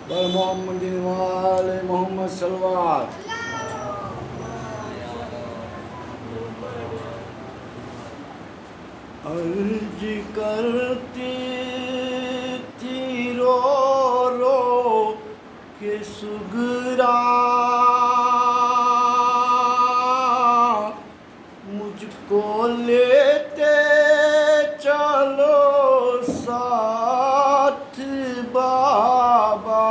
بر محمد وآل محمد صلوات. عرض کرتی تھی رو رو کہ سگرا مجھ کو لیتے چلو ساتھ بابا،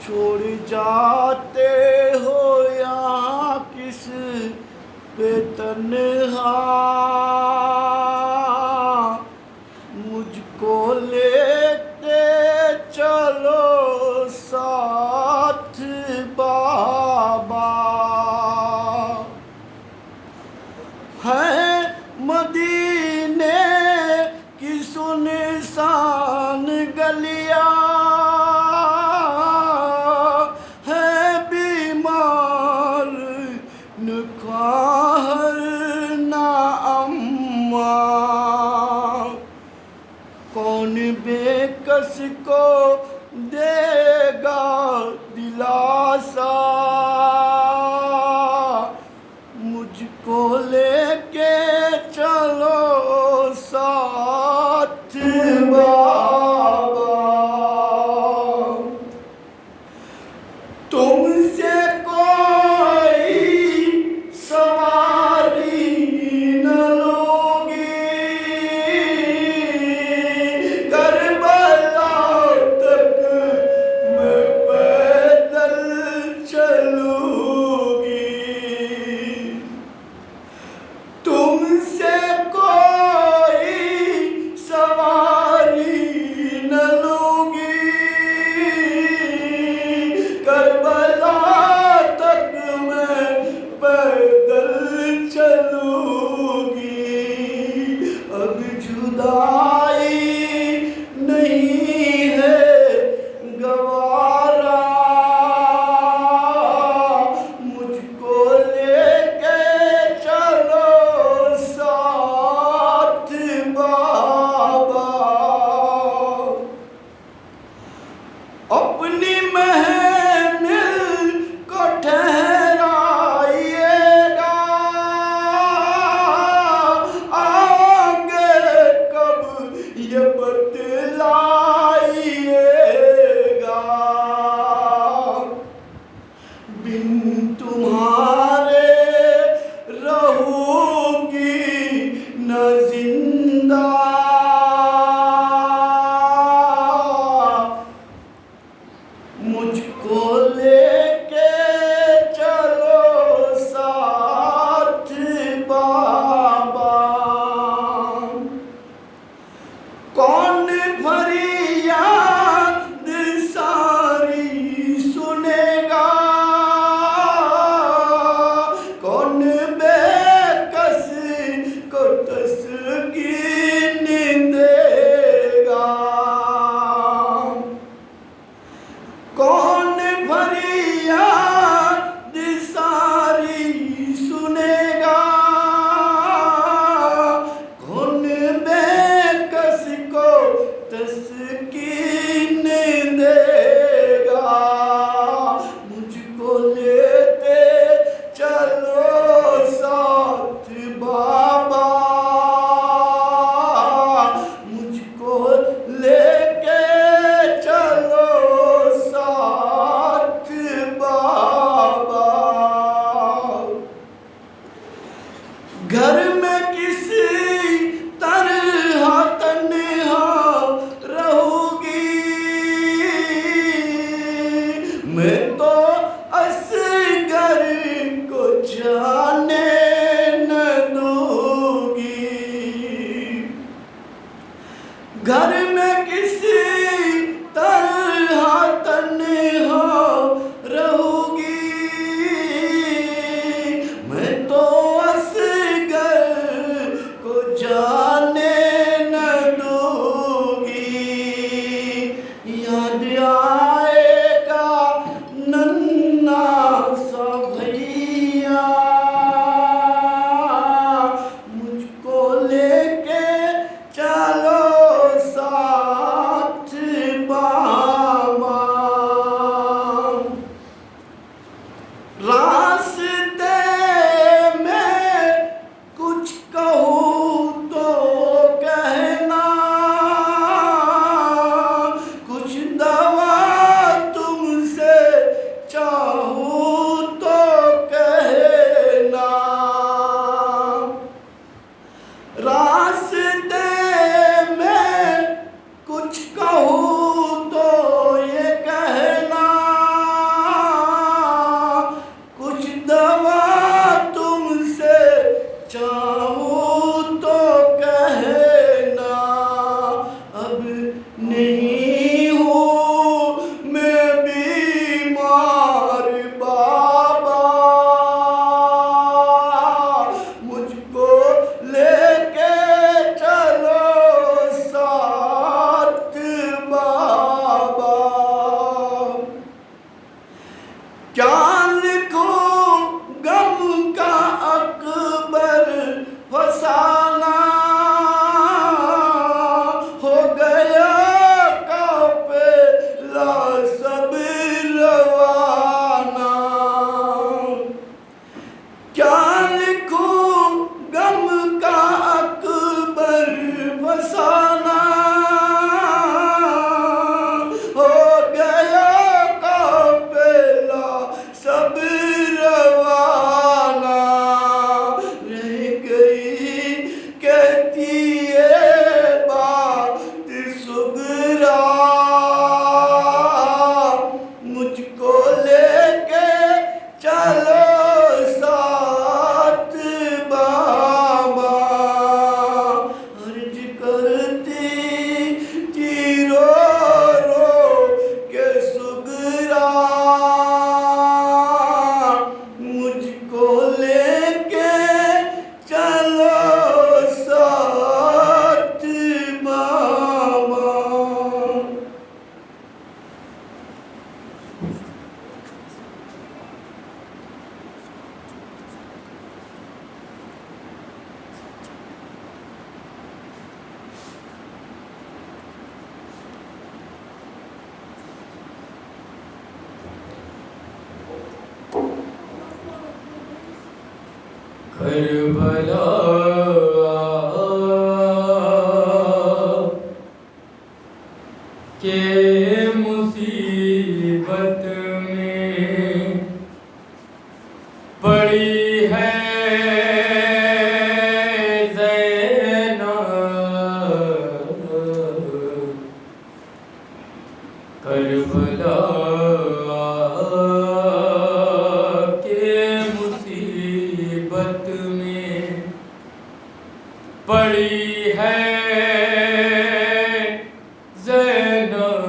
چھوڑ جاتے ہو یہاں کس پہ تنہا، مجھ کو لیتے چلو ساتھ بابا. ہے مدینے کی سنسان گلیاں، ہے بیمار نہ خواہر نہ اماں، کون بے کس کو دے گا دلاسا، مجھ کو لے کے چلو ساتھ بابا. تم سے کوئی سواری نہ لوگی، کربلا تک میں پیدل چلوں گی. تم سے کوئی سواری نہ لوگی، کربلا تک میں پیدل چلوں گی. اب جدائی نہیں ہے گوارا، مجھ کو لے کے چلو ساتھ بابا. اپنی محمل کو ٹھہرائیے گا، آگے کب یہ بتلائیے گا. بن تمہارے رہوں گی نہ زندہ، مجھ کو لے کے چلو ساتھ بابا. کون فریاد ساری سنے گا، کون بے کس کو تسکین دے گا، کون فریاد ساری سنے گا، کون بے کس کو تسکین دے گا. مجھ کو لیتے چلو ساتھ بابا، مجھ کو لے کے چلو ساتھ بابا. گھر میں کسی طرح تنہا رہوں گی، میں تو اصغر کو جانے نہ دوں گی. گھر میں کسی طرح تنہا رہوں گی، میں تو اصغر کو جانے نہ دوں گی. یاد آئے گا ننھا سا بھیا، مجھ کو لے کے چلو ساتھ کہوں تو کہنا، کچھ دوا تم سے چاہوں تو کہنا، راستے میں کچھ کہوں تو یہ کہنا، کچھ دوا تم سے چاہوں تو کہنا، اب نہیں ہوں میں بیمار بابا، مجھ کو لے کے چلو ساتھ بابا، کیا لکھوں غم کا اکبر فسانہ، ہو گیا قافلہ سب روانہ، کیا لکھوں غم کا اکبر فسانہ، ہو گیا قافلہ سب روانہ، رہ گئی کہتی ہے بات سغرا، مجھ کو لے کے چلو ساتھ بابا، عرض کرتی تھی رو رو کے سغرا، مجھ کو لے کے چلو ساتھ بابا۔ کربلا کے مصیبت میں پڑی ہے زینب، کربلا پڑی ہے زینب،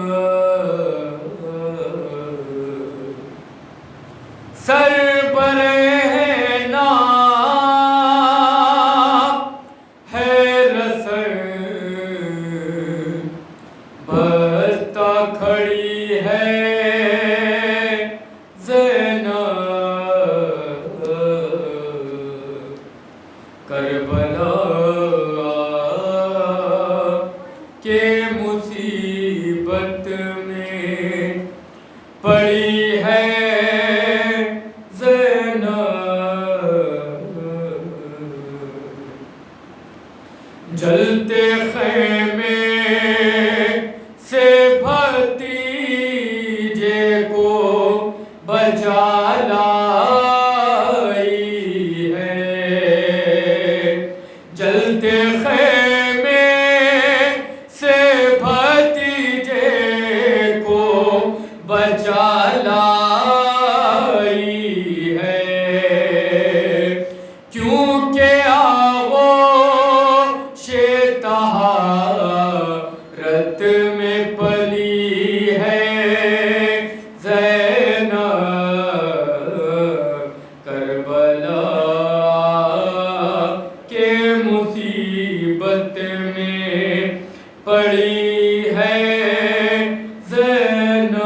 سر پر ہے نام ہے رسن، بستہ کھڑی ہے زینب، کربلا کے مصیبت میں پڑی ہے زینب، جلتے خیمے سے بھتیجے کو بچا لائی ہے، جلتے خیمے سے بھتیجے کو بچا لائی ہے، کیونکہ آغوش طہارت میں پلی ہے زینب، کربلا کے مصیبت میں پڑی ہے زینب،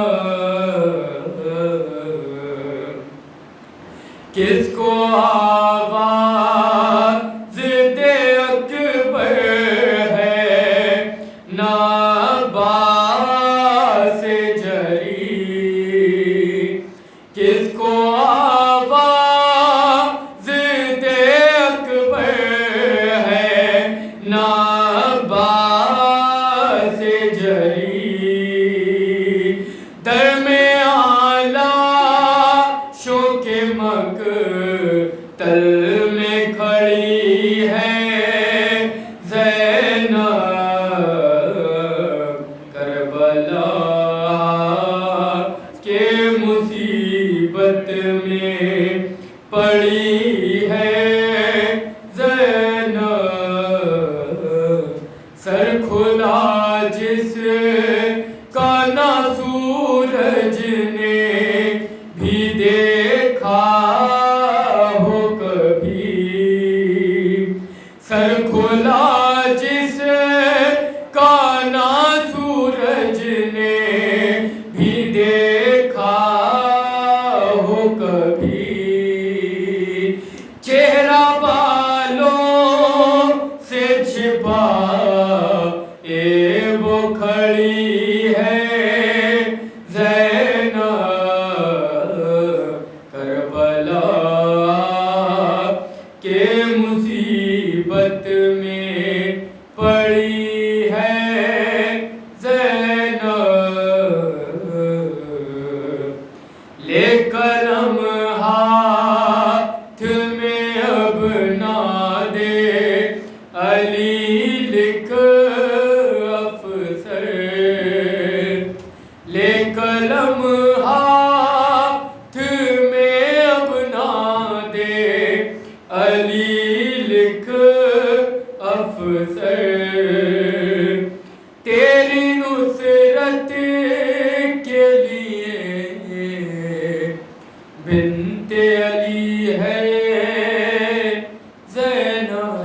کس کو آواز دے اکبر ہے نہ عباس جری، کس کو آواز دے اکبر جس کا نہ سورج نے بھی دیکھا ہو کبھی، چہرہ بالوں سے چھپا وہ کھڑی ہے زینب کربلا کے مصیبت میں پڑی ہے زینب، لے قلم ہاتھ میں اب نہ دے علی لکھ افسر، لے قلم ہاتھ میں اب نہ دے علی لکھ افسر، تیری نصرت کے لیے بنت علی ہے زینب۔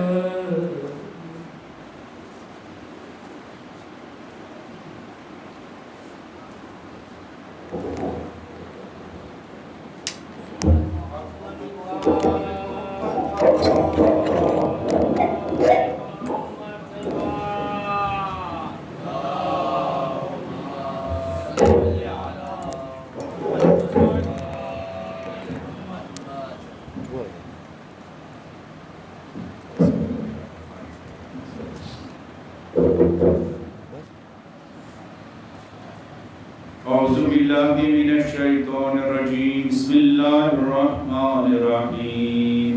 اعوذ باللہ من الشیطان الرجیم، بسم اللہ الرحمن الرحیم،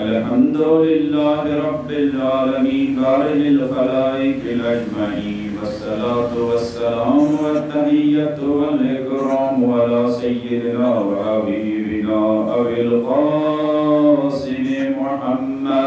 الحمدللہ رب العالمین بارئ الخلائق اجمعین، والصلاة والسلام والتحیۃ والاکرام علی سیدنا وحبیبنا ابی القاسم محمد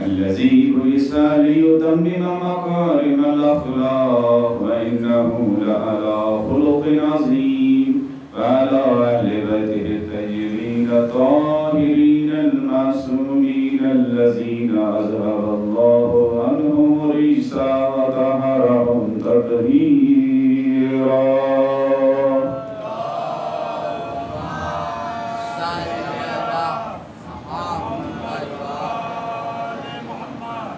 الذي بعث ليتمم مكارم الأخلاق وإنه لعلى خلق عظيم، وعلى أهل بيته الطيبين الطاهرين المعصومين الذين أذهب الله عنهم الرجس وطهرهم تطهيرا.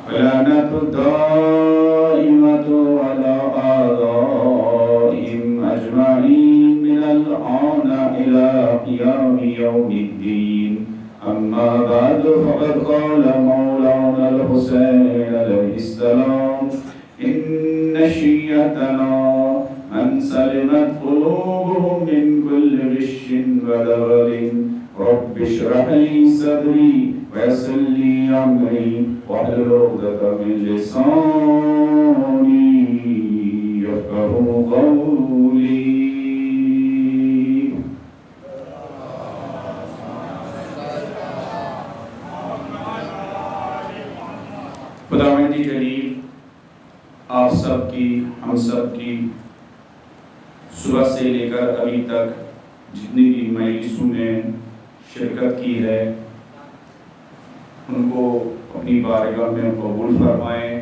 ولعنة الدائمة على أعدائهم أجمعين من الآن إلى قيام يوم الدين. أما بعد، فقد قال مولانا الحسين عليه السلام: إن شيعتنا من سلمت قلوبهم من كل غش ودغل، رب اشرح لي صدري ويسر لي أمري واحلل عقدة من لساني يفقهوا قولي. خداوند جلیل آپ سب کی، ہم سب کی صبح سے لے کر ابھی تک جتنی بھی مجلسوں میں شرکت کی ہے، ان کو اپنی بارگاہ میں قبول فرمائیں.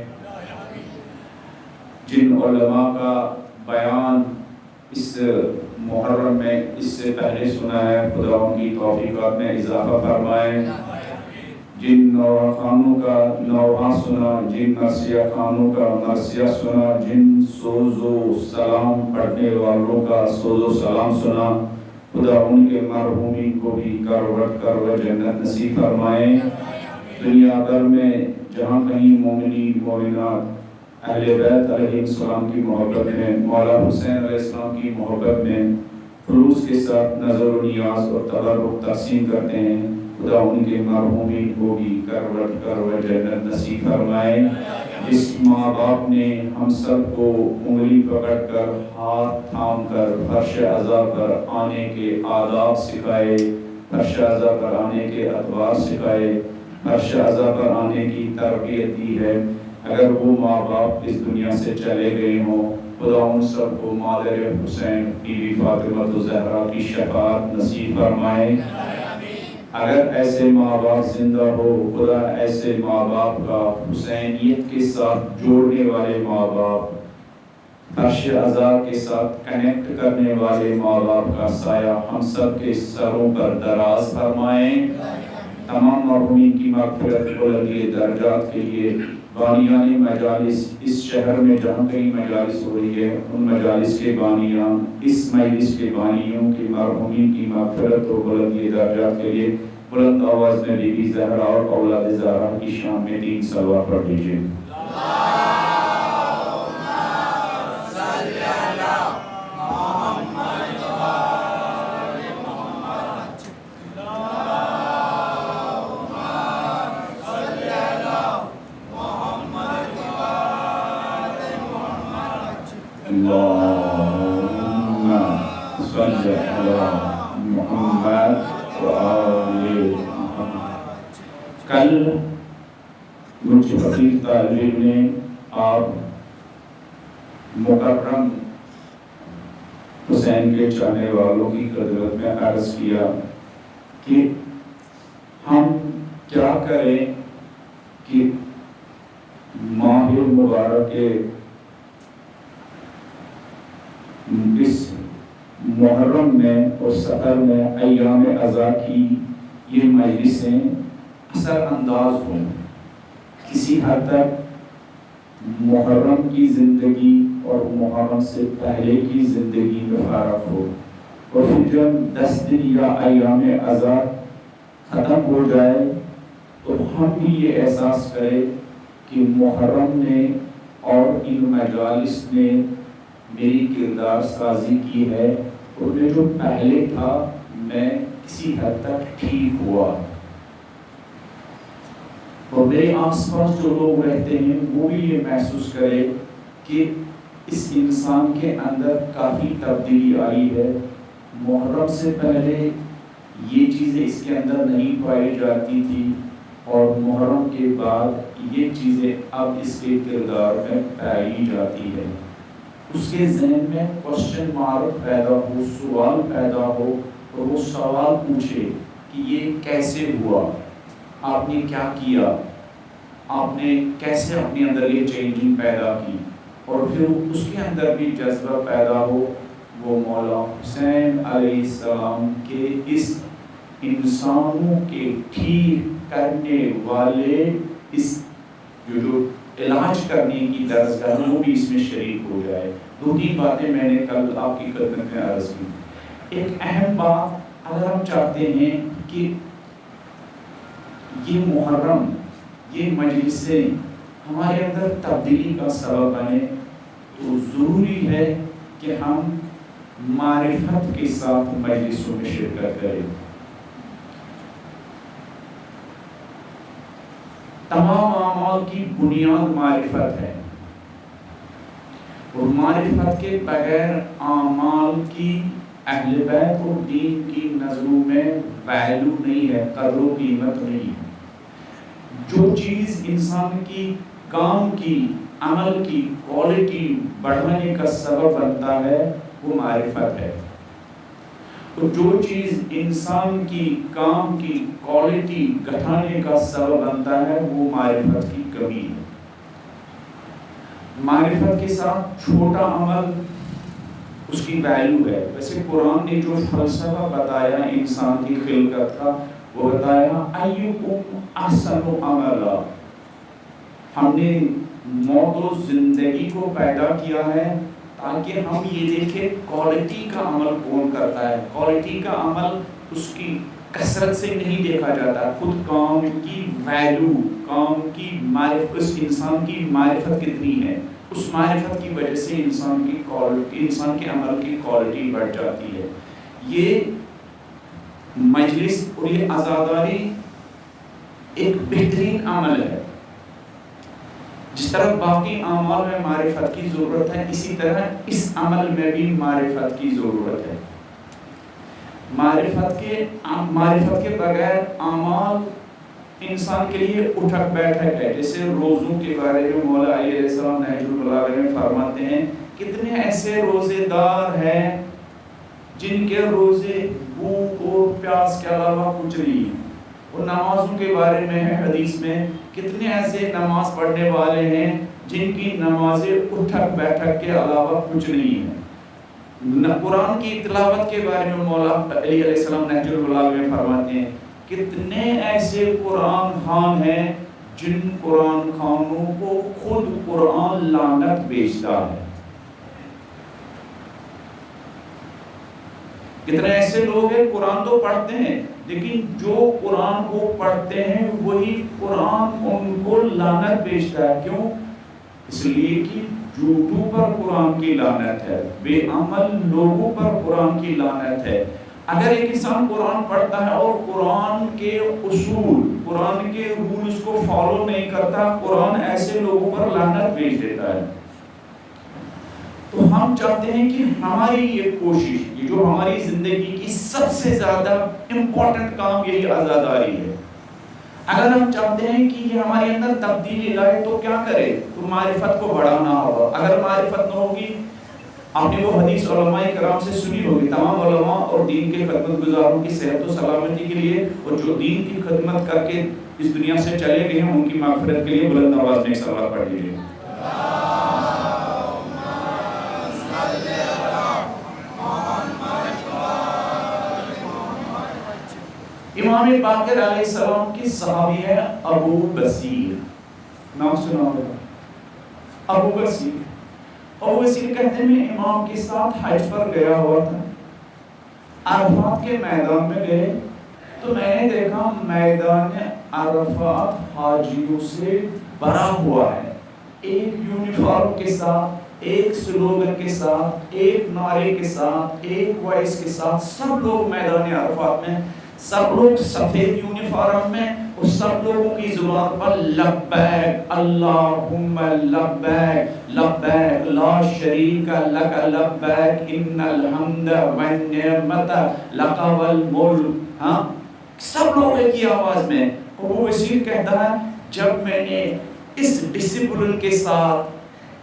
جن علماء کا بیان اس محرم میں اس سے پہلے سنا ہے، خدا ان کی توفیقات میں اضافہ فرمائیں. جن نوحہ خانوں کا نوحہ سنا، جن مرثیہ خانوں کا مرثیہ سنا، جن سوز و سلام پڑھنے والوں کا سوز و سلام سنا، خدا ان کے مرحومین کو بھی کروٹ کرو جنت نصیب فرمائیں. دنیا بھر میں جہاں کہیں مومنین مومنات اہل بیت علیہ السلام کی محبت میں، مولا حسین علیہ السلام کی محبت میں خلوص کے ساتھ نظر و نیاز اور تبرک تقسیم کرتے ہیں، خدا ان کے مرحومین کو بھی کروٹ کرو جنت نصیب فرمائے. جس ماں باپ نے ہم سب کو انگلی پکڑ کر ہاتھ تھام کر فرش عزا پر آنے کے آداب سکھائے، فرش عزا پر آنے کے ادوار سکھائے، فرش عزا پر آنے کی تربیت دی ہے، اگر وہ ماں باپ اس دنیا سے چلے گئے ہوں خدا ان سب کو مادر حسین بی بی فاطمہ الزہرا کی شفاعت نصیب فرمائے. اگر ایسے ماں باپ زندہ ہو، خدا ایسے ماں باپ کا حسینیت کے ساتھ جوڑنے والے ماں باپ، فرش عزا کے ساتھ کنیکٹ کرنے والے ماں باپ کا سایہ ہم سب کے سروں پر دراز فرمائیں. تمام مرحومین کی مغفرت بلندی درجات کے لیے بانیان مجالس اس شہر میں جہاں کئی مجالس ہو رہی ہے، ان مجالس کے بانیان، اس مجلس کے بانیوں کی مرحومین کی مغفرت و بلندی درجات کے لیے بلند آواز میں بی بی زہرا اور اولاد زہرا کی شان میں 3 صلوات پڑھ لیجیے. اللهم صل على محمد وآل محمد. کل مجھ فقیر طالب علم نے آپ مکرم حسین کے چاہنے والوں کی خدمت میں عرض کیا کہ ہم کیا کریں کہ ماہ مبارک کے اس محرم میں اور سفر میں ایام عزا کی یہ مجلسیں اثر انداز ہوں، کسی حد تک محرم کی زندگی اور محرم سے پہلے کی زندگی میں فرق ہو، اور پھر جب 10 دن یا ایام عزا ختم ہو جائے تو ہم بھی یہ احساس کریں کہ محرم نے اور ان مجالس نے میری کردار سازی کی ہے، اور میں جو پہلے تھا میں کسی حد تک ٹھیک ہوا، اور میرے آس پاس جو لوگ رہتے ہیں وہ بھی یہ محسوس کرے کہ اس انسان کے اندر کافی تبدیلی آئی ہے. محرم سے پہلے یہ چیزیں اس کے اندر نہیں پائی جاتی تھی، اور محرم کے بعد یہ چیزیں اب اس کے کردار میں پائی جاتی ہے. اس کے ذہن میں کوشچن مارک پیدا ہو، سوال پیدا ہو، اور وہ سوال پوچھے کہ یہ کیسے ہوا، آپ نے کیا کیا، آپ نے کیسے اپنے اندر یہ چینجنگ پیدا کی، اور پھر اس کے اندر بھی جذبہ پیدا ہو وہ مولا حسین علیہ السلام کے اس انسانوں کے ٹھیک کرنے والے اس جو علاج کرنے کی درسگاہ وہ بھی اس میں شریک ہو جائے. 2-3 باتیں میں نے کل آپ کی خدمت میں عرض کی. ایک اہم بات، اگر ہم چاہتے ہیں کہ یہ محرم، یہ مجلسیں ہمارے اندر تبدیلی کا سبب بنے، تو ضروری ہے کہ ہم معرفت کے ساتھ مجلسوں میں شرکت کریں. تمام اعمال کی بنیاد معرفت ہے، اور معرفت کے بغیر اعمال کی اہل بیت اور دین کی نظروں میں ویلیو نہیں ہے، قدر و قیمت نہیں ہے. جو چیز انسان کی کام کی، عمل کی کوالٹی بڑھانے کا سبب بنتا ہے وہ معرفت ہے، تو جو چیز انسان کی کام کی کوالٹی گھٹانے کا سبب بنتا ہے وہ معرفت کی کمی ہے. معرفت کے ساتھ چھوٹا عمل اس کی ویلیو ہے. ویسے قرآن نے جو فلسفہ بتایا انسان کی خلقت کا، وہ بتایا ایکم احسن عملا. ہم نے موت و زندگی کو پیدا کیا ہے تاکہ ہم یہ دیکھیں کوالٹی کا عمل کون کرتا ہے. کوالٹی کا عمل اس کی کثرت سے نہیں دیکھا جاتا، خود کام کی ویلیو، کام کی معرفت، اس انسان کی معرفت کتنی ہے، اس معرفت کی وجہ سے انسان کی کوالٹی، انسان کے عمل کی کوالٹی بڑھ جاتی ہے. یہ مجلس اور یہ عزاداری ایک بہترین عمل ہے. جس طرح باقی اعمال میں معرفت کی ضرورت ہے، اسی طرح اس عمل میں بھی معرفت کی ضرورت ہے. معرفت کے بغیر اعمال انسان کے لیے اٹھک بیٹھک ہے. جیسے روزوں کے بارے میں مولا علیہ السلام نہج البلاغہ میں فرماتے ہیں کتنے ایسے روزے دار ہیں جن کے روزے بھوک اور پیاس کے علاوہ کچھ نہیں ہے. وہ نمازوں کے بارے میں ہے حدیث میں, کتنے ایسے نماز پڑھنے والے ہیں جن کی نمازیں اٹھک بیٹھک کے علاوہ کچھ نہیں ہے. قرآن کی تلاوت کے بارے میں مولا علی علیہ السلام نہج البلاغہ میں فرماتے ہیں کتنے ایسے قرآن خوان ہیں جن قرآن خوانوں کو خود قرآن لعنت بھیجتا ہے. کتنے ایسے لوگ ہیں قرآن تو پڑھتے ہیں لیکن جو قرآن کو پڑھتے ہیں وہی قرآن ان کو لعنت بھیجتا ہے. کیوں؟ اس لیے کہ جھوٹوں پر قرآن کی لعنت ہے, بے عمل لوگوں پر قرآن کی لعنت ہے. اگر ایک انسان قرآن پڑھتا ہے اور قرآن کے اصول, قرآن کے رولز کو فالو نہیں کرتا, قرآن ایسے لوگوں پر لعنت بھیج دیتا ہے. تو ہم چاہتے ہیں کہ ہماری یہ کوشش, یہ جو ہماری زندگی کی سب سے زیادہ امپورٹنٹ کام یہی عزاداری ہے. اگر ہم چاہتے ہیں کہ یہ ہمارے اندر تبدیلی لائے تو کیا کرے؟ تو معرفت کو بڑھانا ہوگا. اگر معرفت نہ ہوگی, آپ نے وہ حدیث علماء کرام سے سنی ہوگی, تمام علماء اور دین کے خدمت گزاروں کی صحت و سلامتی کے لیے اور جو دین کی خدمت کر کے اس دنیا سے چلے گئے ہیں ان کی مغفرت کے لیے بلند آواز میں ایک صلوات پڑھ لیجیے. امام باقر علیہ السلام کی صحابی ہے ابو بصیر, نام سنا ہوگا ابو بصیر. ابو بصیر کہتے ہیں میں امام کے ساتھ حج پر گیا ہوا تھا. عرفات کے میدان میں گئے تو میں نے دیکھا میدان عرفات حاجیوں سے بھرا ہوا ہے. ایک یونیفارم کے ساتھ, ایک سلوگن کے ساتھ, ایک نعرے کے ساتھ, ایک وائس کے ساتھ سب لوگ میدان عرفات میں, سب لوگ سفید یونیفارم میں, اور سب لوگوں کی زبان پر لبیک اللہم لبیک لبیک لا شریک لک لبیک ان الحمد والنعمت لک والملک. ہاں, سب لوگ ایک ہی آواز میں. ابو بصیر کہتا ہے جب میں نے اس ڈسپلن کے ساتھ,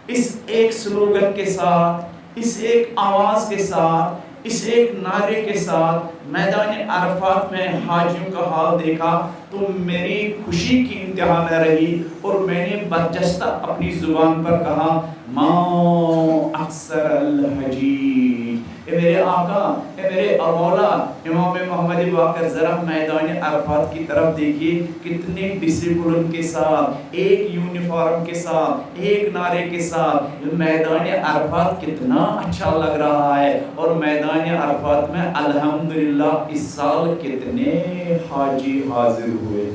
اس ایک سلوگن کے ساتھ, اس ایک آواز کے ساتھ, اس ایک نعرے کے ساتھ میدان عرفات میں حاجیوں کا حال دیکھا تو میری خوشی کی انتہا نہ رہی, اور میں نے برجستہ اپنی زبان پر کہا ما اکثر الحجیج. اے میرے آقا, اے میرے مولا امام محمد باقر, ذرا میدان عرفات کی طرف دیکھیے, کتنے ڈسپلن کے ساتھ, ایک یونیفارم کے ساتھ, ایک نعرے کے ساتھ میدان عرفات کتنا اچھا لگ رہا ہے. اور میدان عرفات میں الحمدللہ اس سال کتنے حاجی حاضر ہوئے.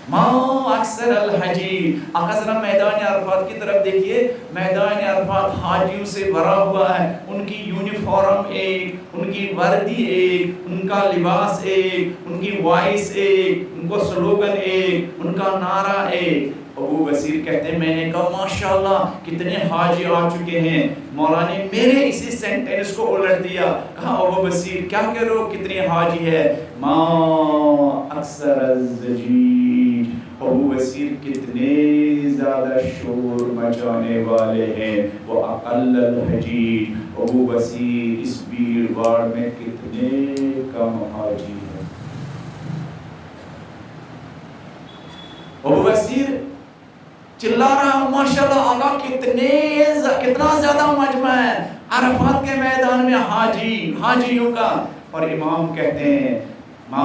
ما اکثر الحجیج. آقا ذرا میدان عرفات کی طرف دیکھیے, میدان عرفات حاجیوں سے بھرا ہوا ہے. ان کی یونیفارم ایک, ان کی وردی ایک, ان کا لباس ایک, ان کی وائس ایک, ان کو سلوگن ایک, ان کا نعرہ ایک. ابو بصیر کہتے ہیں میں نے کہا ماشاءاللہ کتنے حاجی آ چکے ہیں. مولا نے میرے اسی سینٹینس کو الٹ دیا, کہا ابو بصیر کیا کہہ رہے ہو, کتنے حاجی ہے؟ ما اکثر الزجیج. ابو بصیر کتنے زیادہ شور مچانے والے ہیں, وہ اقل الحجیج. ابو بصیر اس بھیڑ باڑ میں کتنے کم حاجی ہیں. ابو بصیر چلا رہا ماشاءاللہ آقا کتنا زیادہ مجمع ہے عرفات کے میدان میں حاجیوں کا. اور امام کہتے ہیں ما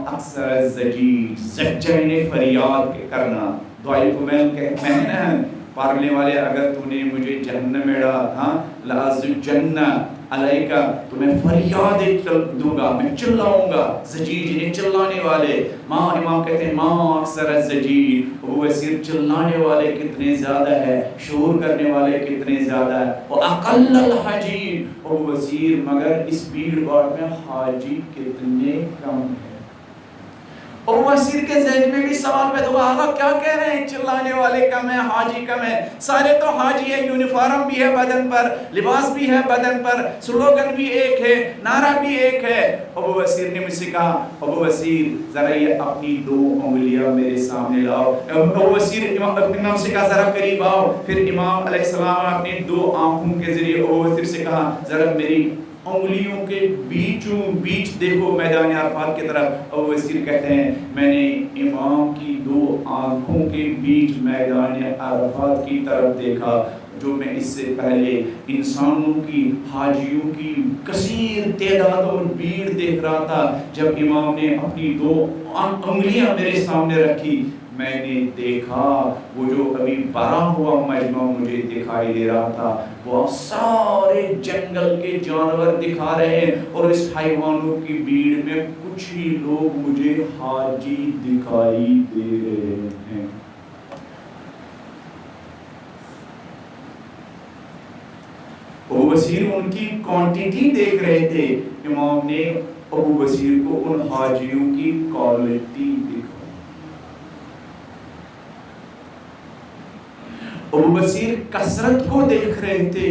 اکثر الزجیج, زجین فریاد کرنا. دعائی کو میں پارلے والے اگر تو نے مجھے جہنم میں ڈالا, ہاں لازجن علیکا, تو میں فریاد دوں گا, میں چلاؤں گا. زجیج یعنی چلانے والے. ماں امام کہتے ہیں ماں اکثر الزجیج. ابو بصیر چلانے والے کتنے زیادہ ہے, شور کرنے والے کتنے زیادہ ہے. اور اقل الحجیج. ابو بصیر مگر اس بھیڑ باڑ میں حاجی کتنے کم ہے. ابو بصیر کے ذہن میں بھی سوال پیدا ہوا، آقا کیا کہہ رہے ہیں، چلانے والے کم ہیں، حاجی کم ہیں، سارے تو حاجی ہیں، یونیفارم بھی ہے بدن پر، لباس بھی ہے بدن پر، سلوگن بھی ایک ہے، نعرہ بھی ایک ہے۔ ابو بصیر نے مجھ سے کہا، ابو بصیر ذرا یہ اپنی 2 انگلیاں میرے سامنے لاؤ۔ ابو بصیر امام سے کہا ذرا قریب آؤ، پھر امام علیہ السلام نے اپنی 2 آنکھوں کے ذریعے ابو بصیر سے کہا ذرا میری انگلیوں کے بیچ دیکھو میدان عرفات کی طرف۔ ابو بصیر کہتے ہیں میں نے امام کی 2 آنکھوں کے بیچ میدان عرفات کی طرف دیکھا، جو میں اس سے پہلے انسانوں کی، حاجیوں کی کثیر تعداد اور بھیڑ دیکھ رہا تھا۔ جب امام نے اپنی 2 انگلیاں میرے سامنے رکھی، میں نے دیکھا وہ جو ابھی بھرا ہوا مجمع مجھے دکھائی دے رہا تھا، وہ سارے جنگل کے جانور دکھا رہے ہیں، اور اس حیوانوں کی بھیڑ میں کچھ ہی لوگ مجھے حاجی دکھائی دے رہے ہیں۔ ابو بصیر ان کی کوانٹیٹی دیکھ رہے تھے، امام نے ابو بصیر کو ان حاجیوں کی کوالٹی دکھائی۔ ابو بصیر کثرت کو دیکھ رہے تھے،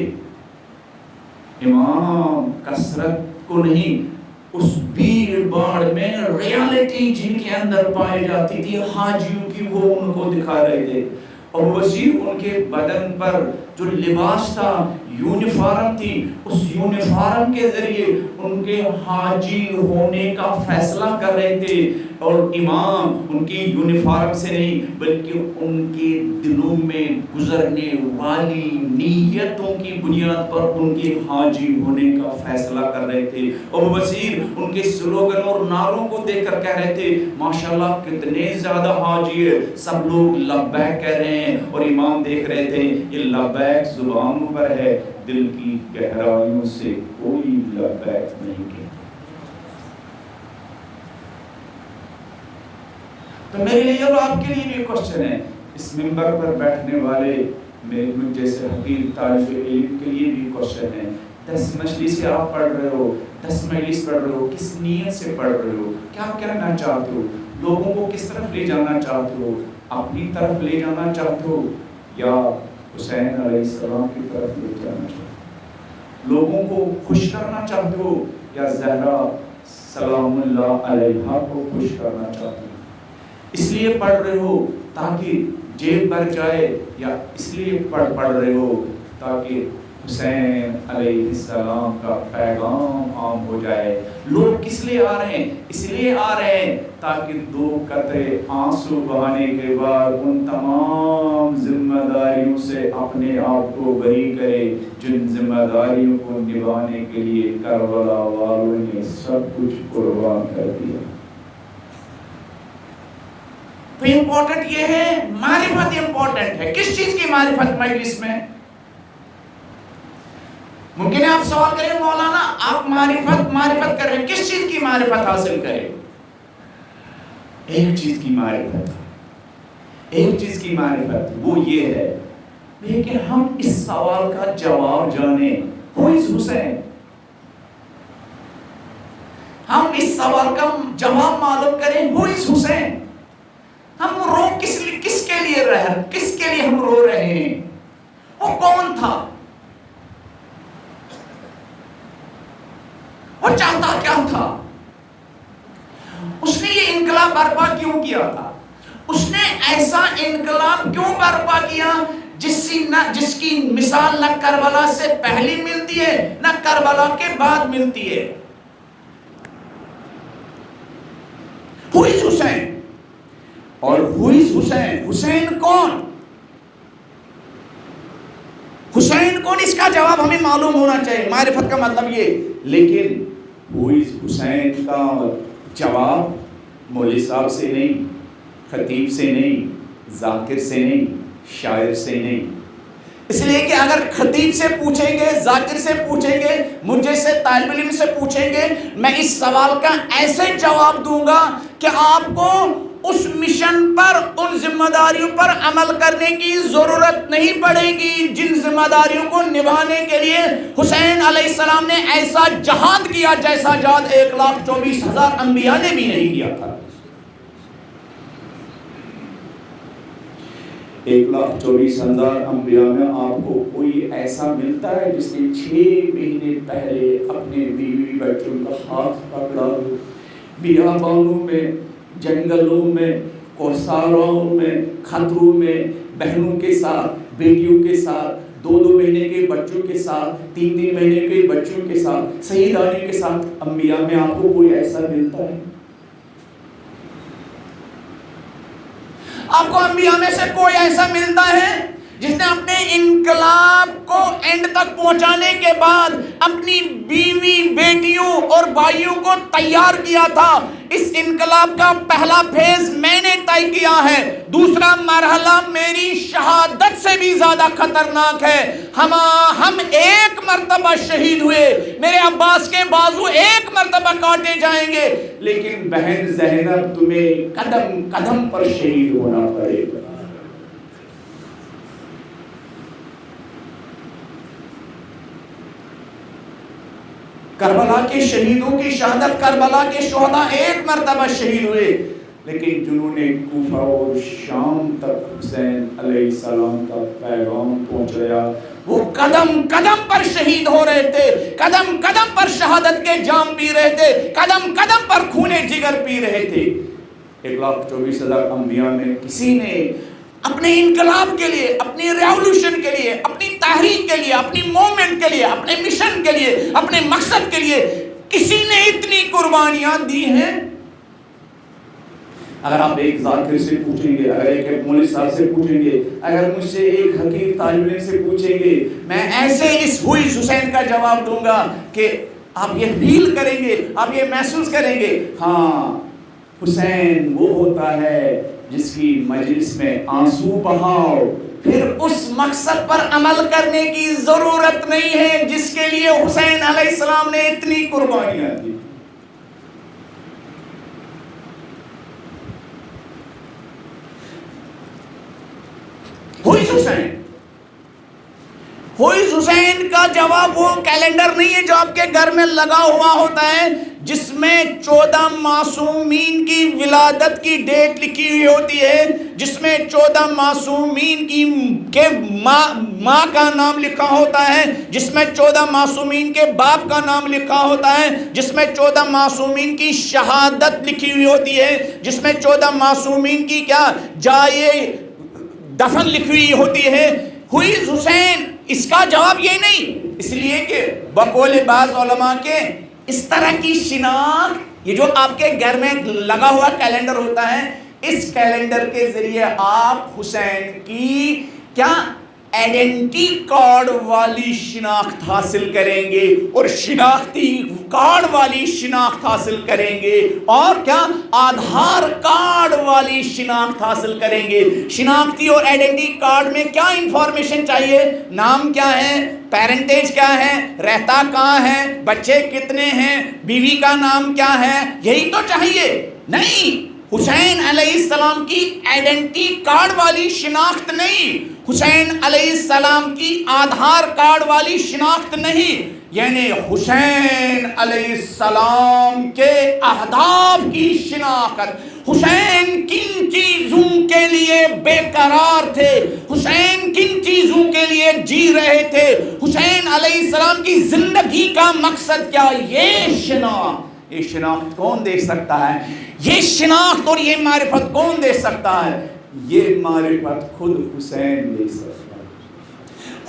امام کثرت کو نہیں، اس بھیڑ باڑ میں ریالٹی جن کے اندر پائی جاتی تھی حاجیوں کی، وہ ان کو دکھا رہے تھے۔ ابو بصیر ان کے بدن پر جو لباس تھا، یونیفارم تھی، اس یونیفارم کے ذریعے ان کے حاجی ہونے کا فیصلہ کر رہے تھے، اور امام ان کی یونیفارم سے نہیں بلکہ ان کے دلوں میں گزرنے والی نیتوں کی بنیاد پر ان کے حاجی ہونے کا فیصلہ کر رہے تھے۔ ابو بصیر ان کے سلوگن اور نعروں کو دیکھ کر کہہ رہے تھے ماشاءاللہ کتنے زیادہ حاجی ہے، سب لوگ لبیک کہہ رہے ہیں، اور امام دیکھ رہے تھے یہ لبیک زبانوں پر ہے، دل کی گہرائیوں سے کوئی لبیک نہیں کہتا۔ تو میرے لیے اور آپ کے لیے بھی کوشچن ہے، اس منبر پر بیٹھنے والے مجھ جیسے حقیر طالب علم کے لیے بھی کوشچن ہے۔ 10 مجلس سے آپ پڑھ رہے ہو، 10 مجلس پڑھ رہے ہو، کس نیت سے پڑھ رہے ہو، کیا کہنا چاہتے ہو، لوگوں کو کس طرف لے جانا چاہتے ہو، اپنی طرف لے جانا چاہتے ہو یا حسین علیہ السلام کی طرف لے جانا چاہتے ہو، لوگوں کو خوش کرنا چاہتے ہو یا زہرا سلام اللہ علیہا کو خوش کرنا چاہتے ہو؟ اس لیے پڑھ رہے ہو تاکہ جیب بھر جائے یا اس لیے پڑھ رہے ہو تاکہ حسین علیہ السلام کا پیغام عام ہو جائے؟ لوگ کس لیے آ رہے ہیں؟ اس لیے آ رہے ہیں تاکہ 2 قطرے آنسو بہانے کے بعد ان تمام ذمہ داریوں سے اپنے آپ کو بری کرے جن ذمہ داریوں کو نبھانے کے لیے کربلا والوں نے سب کچھ قربان کر دیا۔ تو امپورٹنٹ یہ ہے، معرفت امپورٹنٹ ہے۔ کس چیز کی معرفت مجلس میں؟ ممکن ہے آپ سوال کریں مولانا آپ معرفت کر رہے ہیں، کس چیز کی معرفت حاصل کریں؟ ایک چیز کی معرفت، ایک چیز کی معرفت، وہ یہ ہے لیکن ہم اس سوال کا جواب جانیں، ہو از حسین؟ ہم اس سوال کا جواب معلوم کریں، ہو از حسین؟ ہم رو کس کے لیے ہم رو رہے ہیں؟ وہ کون تھا؟ وہ چاہتا کیا تھا؟ اس نے یہ انقلاب برپا کیوں کیا تھا؟ اس نے ایسا انقلاب کیوں برپا کیا جس کی مثال نہ کربلا سے پہلے ملتی ہے نہ کربلا کے بعد ملتی ہے؟ Who is حسین؟ اور who is حسین؟ حسین کون؟ حسین کون؟ اس کا جواب ہمیں معلوم ہونا چاہیے، معرفت کا مطلب یہ۔ لیکن who is حسین کا جواب مولوی صاحب سے نہیں، خطیب سے نہیں، ذاکر سے نہیں، شاعر سے نہیں۔ اس لیے کہ اگر خطیب سے پوچھیں گے، ذاکر سے پوچھیں گے، مجھے سے طالب علم سے پوچھیں گے، میں اس سوال کا ایسے جواب دوں گا کہ آپ کو اس مشن پر، ان ذمہ داریوں پر عمل کرنے کی ضرورت نہیں پڑے گی جن ذمہ داریوں کو نبھانے کے لیے حسین علیہ السلام نے ایسا جہاد کیا جیسا جہاد 1,24,000 انبیاء نے بھی نہیں کیا تھا۔ 1,24,000 انبیاء میں آپ کو کوئی ایسا ملتا ہے جس نے 6 مہینے پہلے اپنے بیوی بچوں کا ہاتھ پکڑا ہو؟ بیابانوں میں، جنگلوں میں، کوساروں میں، خطروں میں، بہنوں کے ساتھ، بیٹیوں کے ساتھ، 2 مہینے کے بچوں کے ساتھ، 3 مہینے کے بچوں کے ساتھ، سیدانی کے ساتھ، انبیاء میں آپ کو کوئی ایسا ملتا ہے؟ آپ کو انبیاء میں سے کوئی ایسا ملتا ہے جس نے اپنے انقلاب کو اینڈ تک پہنچانے کے بعد اپنی بیوی، بیٹیوں اور بھائیوں کو تیار کیا تھا؟ اس انقلاب کا پہلا فیز میں نے طے کیا ہے، دوسرا مرحلہ میری شہادت سے بھی زیادہ خطرناک ہے۔ ہم 1 مرتبہ شہید ہوئے، میرے عباس کے بازو 1 مرتبہ کاٹے جائیں گے، لیکن بہن زینب تمہیں قدم قدم پر شہید ہونا پڑے گا۔ کربلا کے شہیدوں کی شہادت، کربلا کے شہداء 1 مرتبہ شہید ہوئے، لیکن جنہوں نے کوفہ اور شام تک حسین علیہ السلام کا پیغام پہنچایا وہ قدم قدم پر شہید ہو رہے تھے، قدم قدم پر شہادت کے جام پی رہے تھے، قدم قدم پر خون جگر پی رہے تھے۔ 1,24,000 انبیاء میں کسی نے اپنے انقلاب کے لیے، اپنی ریولوشن کے لیے، اپنی تحریک کے لیے، اپنی موومنٹ کے لیے، اپنے مشن کے لیے، اپنے مقصد کے لیے کسی نے اتنی قربانیاں دی ہیں؟ اگر آپ ایک ذاکر سے پوچھیں گے، اگر ایک مولوی صاحب سے پوچھیں گے، اگر مجھ سے ایک حقیق طالب علم سے پوچھیں گے، میں ایسے اس ہوئی حسین کا جواب دوں گا کہ آپ یہ فیل کریں گے، آپ یہ محسوس کریں گے، ہاں حسین وہ ہوتا ہے جس کی مجلس میں آنسو بہاؤ، پھر اس مقصد پر عمل کرنے کی ضرورت نہیں ہے جس کے لیے حسین علیہ السلام نے اتنی قربانیاں دی۔ ہوئیز حسین کا جواب وہ کیلنڈر نہیں ہے جو آپ کے گھر میں لگا ہوا ہوتا ہے جس میں 14 معصومین کی ولادت کی ڈیٹ لکھی ہوئی ہوتی ہے، جس میں 14 معصومین کے ماں کا نام لکھا ہوتا ہے، جس میں 14 معصومین کے باپ کا نام لکھا ہوتا ہے، جس میں 14 معصومین کی شہادت لکھی ہوئی ہوتی ہے، جس میں 14 معصومین کی جائے دفن لکھی ہوئی ہوتی ہے۔ ہوئیز حسین، اس کا جواب یہ نہیں، اس لیے کہ بقول بعض علماء کے اس طرح کی شناخت، یہ جو آپ کے گھر میں لگا ہوا کیلنڈر ہوتا ہے، اس کیلنڈر کے ذریعے آپ حسین کی آئیڈینٹی کارڈ والی شناخت حاصل کریں گے، اور شناختی کارڈ والی شناخت حاصل کریں گے، اور آدھار کارڈ والی شناخت حاصل کریں گے۔ شناختی اور آئیڈینٹی کارڈ میں کیا انفارمیشن چاہیے؟ نام کیا ہے، پیرنٹیج کیا ہے، رہتا کہاں ہے، بچے کتنے ہیں، بیوی کا نام کیا ہے، یہی تو چاہیے۔ نہیں، حسین علیہ السلام کی آئیڈینٹی کارڈ والی شناخت نہیں، حسین علیہ السلام کی آدھار کارڈ والی شناخت نہیں، یعنی حسین علیہ السلام کے اہداف کی شناخت۔ حسین کن چیزوں کے لیے بے قرار تھے، حسین کن چیزوں کے لیے جی رہے تھے، حسین علیہ السلام کی زندگی کا مقصد کیا، یہ شناخت کون دے سکتا ہے؟ یہ شناخت اور یہ معرفت کون دے سکتا ہے؟ یہ معرفت خود حسین دے سکتا ہے۔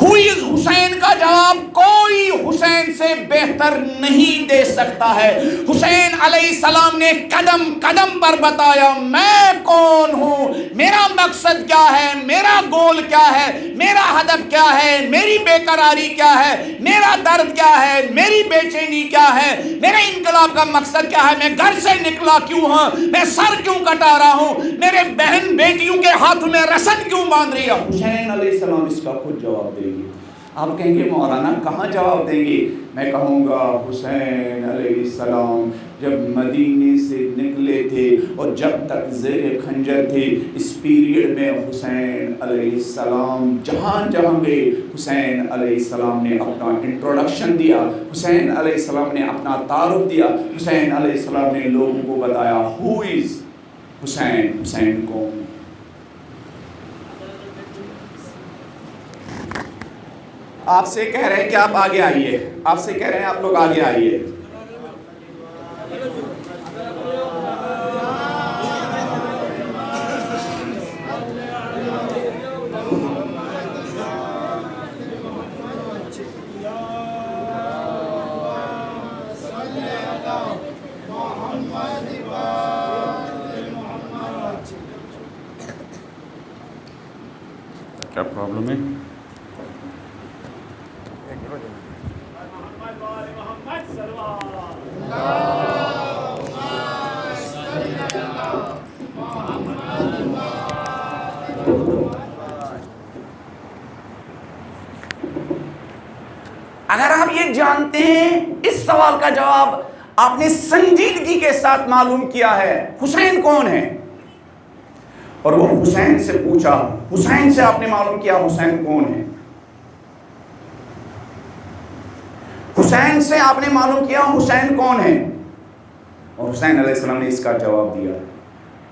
ہوئیز حسین کا جواب کوئی حسین سے بہتر نہیں دے سکتا ہے۔ حسین علیہ السلام نے قدم قدم پر بتایا میں کون ہوں، میرا مقصد کیا ہے، میرا گول کیا ہے، میرا ہدف کیا ہے، میری بے قراری کیا ہے، میرا درد کیا ہے، میری بے چینی کیا ہے، میرے انقلاب کا مقصد کیا ہے، میں گھر سے نکلا کیوں ہوں، میں سر کیوں کٹا رہا ہوں، میرے بہن بیٹیوں کے ہاتھوں میں رسن کیوں باندھ رہی ہے۔ حسین علیہ السلام اس کا خود جواب دیں گے۔ آپ کہیں گے مولانا کہاں جواب دیں گے؟ میں کہوں گا حسین علیہ السلام جب مدینے سے نکلے تھے اور جب تک زیر خنجر تھے، اس پیریڈ میں حسین علیہ السلام جہاں جہاں گئے، حسین علیہ السلام نے اپنا انٹروڈکشن دیا، حسین علیہ السلام نے اپنا تعارف دیا، حسین علیہ السلام نے لوگوں کو بتایا ہو از حسین، حسین کون۔ آپ سے کہہ رہے ہیں کہ آپ آگے آئیے، آپ سے کہہ رہے ہیں آپ لوگ آگے آئیے۔ کیا پرابلم ہے؟ اگر آپ یہ جانتے ہیں، اس سوال کا جواب آپ نے سنجیدگی کے ساتھ معلوم کیا ہے حسین کون ہے، اور وہ حسین سے پوچھا، حسین سے آپ نے معلوم کیا حسین کون ہے، حسین سے آپ نے معلوم کیا حسین کون ہے، اور حسین علیہ السلام نے اس کا جواب دیا۔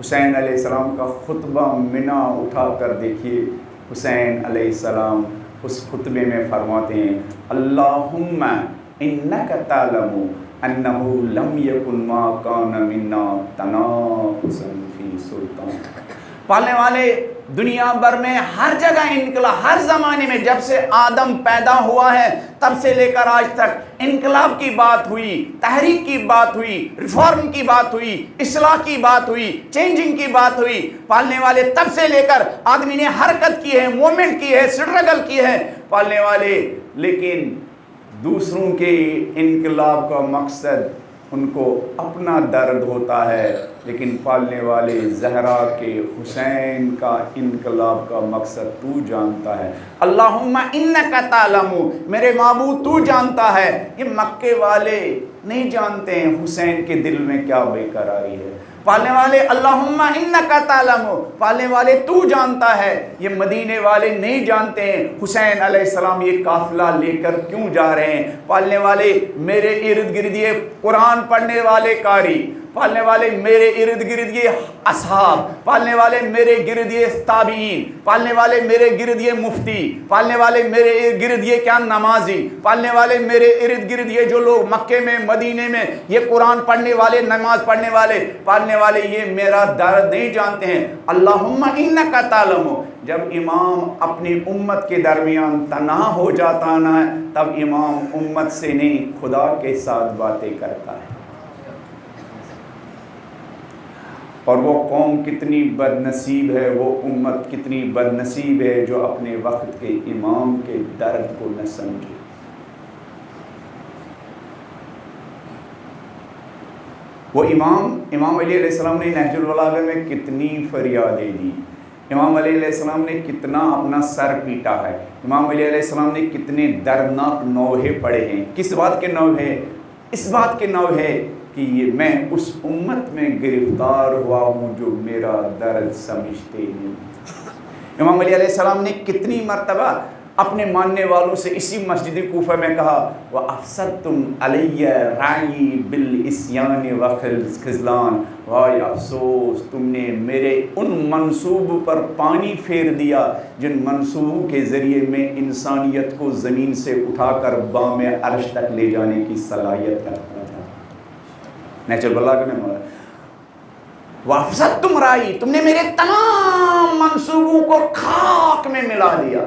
حسین علیہ السلام کا خطبہ منا اٹھا کر دیکھیے، حسین علیہ السلام اس خطبے میں فرماتے ہیں اللہم انک تعلم انہ لم یکن ما کان منا تنافسا فی سلطان۔ پالنے والے دنیا بھر میں ہر جگہ انقلاب، ہر زمانے میں جب سے آدم پیدا ہوا ہے تب سے لے کر آج تک انقلاب کی بات ہوئی، تحریک کی بات ہوئی، ریفارم کی بات ہوئی، اصلاح کی بات ہوئی، چینجنگ کی بات ہوئی۔ پالنے والے تب سے لے کر آدمی نے حرکت کی ہے، موومنٹ کی ہے، سٹرگل کی ہے پالنے والے، لیکن دوسروں کے انقلاب کا مقصد ان کو اپنا درد ہوتا ہے، لیکن پالنے والے زہرا کے حسین کا انقلاب کا مقصد تو جانتا ہے۔ اللہم انک تعلم، میرے معبود تو جانتا ہے۔ یہ مکے والے نہیں جانتے ہیں حسین کے دل میں کیا بے قراری ہے۔ پالنے والے اللہم انک تعلم، پالنے والے تو جانتا ہے۔ یہ مدینے والے نہیں جانتے ہیں حسین علیہ السلام یہ قافلہ لے کر کیوں جا رہے ہیں۔ پالنے والے میرے ارد گرد یہ قرآن پڑھنے والے قاری، پالنے والے میرے ارد گرد یہ اصحاب، پالنے والے میرے گرد یہ تابعین، پالنے والے میرے گرد یہ مفتی، پالنے والے میرے ارد گرد یہ کیا نمازی، پالنے والے میرے ارد گرد یہ جو لوگ مکے میں مدینے میں یہ قرآن پڑھنے والے، نماز پڑھنے والے، پالنے والے یہ میرا درد نہیں جانتے ہیں۔ اللہم انک تعلم، جب امام اپنی امت کے درمیان تنہا ہو جاتا نا تب امام امت سے نہیں خدا کے ساتھ باتیں کرتا ہے۔ اور وہ قوم کتنی بد نصیب ہے، وہ امت کتنی بد نصیب ہے جو اپنے وقت کے امام کے درد کو نہ سمجھے۔ وہ امام علی علیہ السلام نے نہج البلاغہ میں کتنی فریادیں دی، امام علی علیہ السلام نے کتنا اپنا سر پیٹا ہے، امام علی علیہ السلام نے کتنے دردناک نوحے پڑھے ہیں۔ کس بات کے نوحے؟ اس بات کے نوحے کہ یہ میں اس امت میں گرفتار ہوا ہوں جو میرا درد سمجھتے نہیں۔ امام علی علیہ السلام نے کتنی مرتبہ اپنے ماننے والوں سے اسی مسجد کوفہ میں کہا وَأَفْسَدْتُمْ عَلَيَّ رَعِي بِالْإِسْيَانِ وَخِذْلَانِ، وائے افسوس تم نے میرے ان منصوبوں پر پانی پھیر دیا جن منصوبوں کے ذریعے میں انسانیت کو زمین سے اٹھا کر بام عرش تک لے جانے کی صلاحیت رکھتا تھا۔ نیچر بلاغہ میں مولا وَأَفْسَدْتُمْ رَعِي، تم نے میرے تمام منصوبوں کو خاک میں ملا دیا،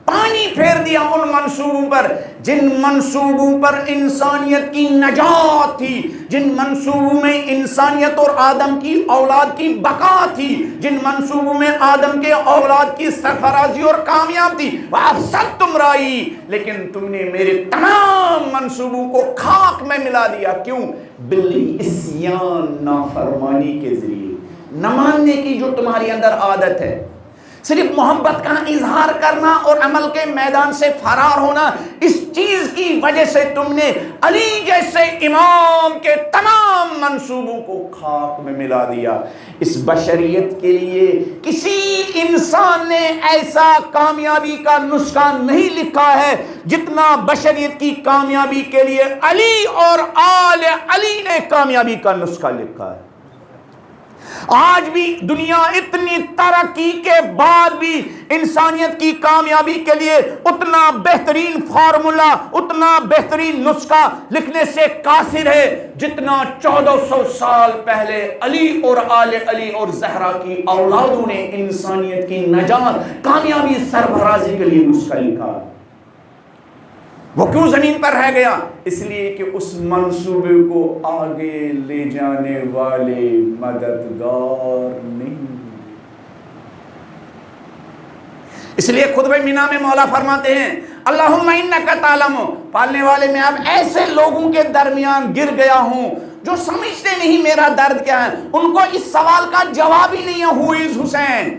پانی پھیر دیا ان منصوبوں پر جن منصوبوں پر انسانیت کی نجات تھی، جن منصوبوں میں انسانیت اور آدم کی اولاد کی بقا تھی، جن منصوبوں میں آدم کے اولاد کی سرفرازی اور کامیاب تھی۔ وَأَفْسَدْتُمْ رَعِي، لیکن تم نے میرے تمام منصوبوں کو خاک میں ملا دیا۔ کیوں؟ بالعصیان، نافرمانی کے ذریعے، نہ ماننے کی جو تمہاری اندر عادت ہے، صرف محبت کا اظہار کرنا اور عمل کے میدان سے فرار ہونا، اس چیز کی وجہ سے تم نے علی جیسے امام کے تمام منصوبوں کو خاک میں ملا دیا۔ اس بشریت کے لیے کسی انسان نے ایسا کامیابی کا نسخہ نہیں لکھا ہے جتنا بشریت کی کامیابی کے لیے علی اور آل علی نے کامیابی کا نسخہ لکھا ہے۔ آج بھی دنیا اتنی ترقی کے بعد بھی انسانیت کی کامیابی کے لیے اتنا بہترین فارمولا، اتنا بہترین نسخہ لکھنے سے قاصر ہے جتنا 1400 سال پہلے علی اور آل علی اور زہرا کی اولادوں نے انسانیت کی نجات، کامیابی، سرفرازی کے لیے نسخہ لکھا۔ وہ کیوں زمین پر رہ گیا؟ اس لیے کہ اس منصوبے کو آگے لے جانے والے مددگار نہیں۔ اس لیے خطبہ مینا میں مولا فرماتے ہیں اللہم انک تعلم، پالنے والے میں اب ایسے لوگوں کے درمیان گر گیا ہوں جو سمجھتے نہیں میرا درد کیا ہے، ان کو اس سوال کا جواب ہی نہیں ہے ہو از حسین،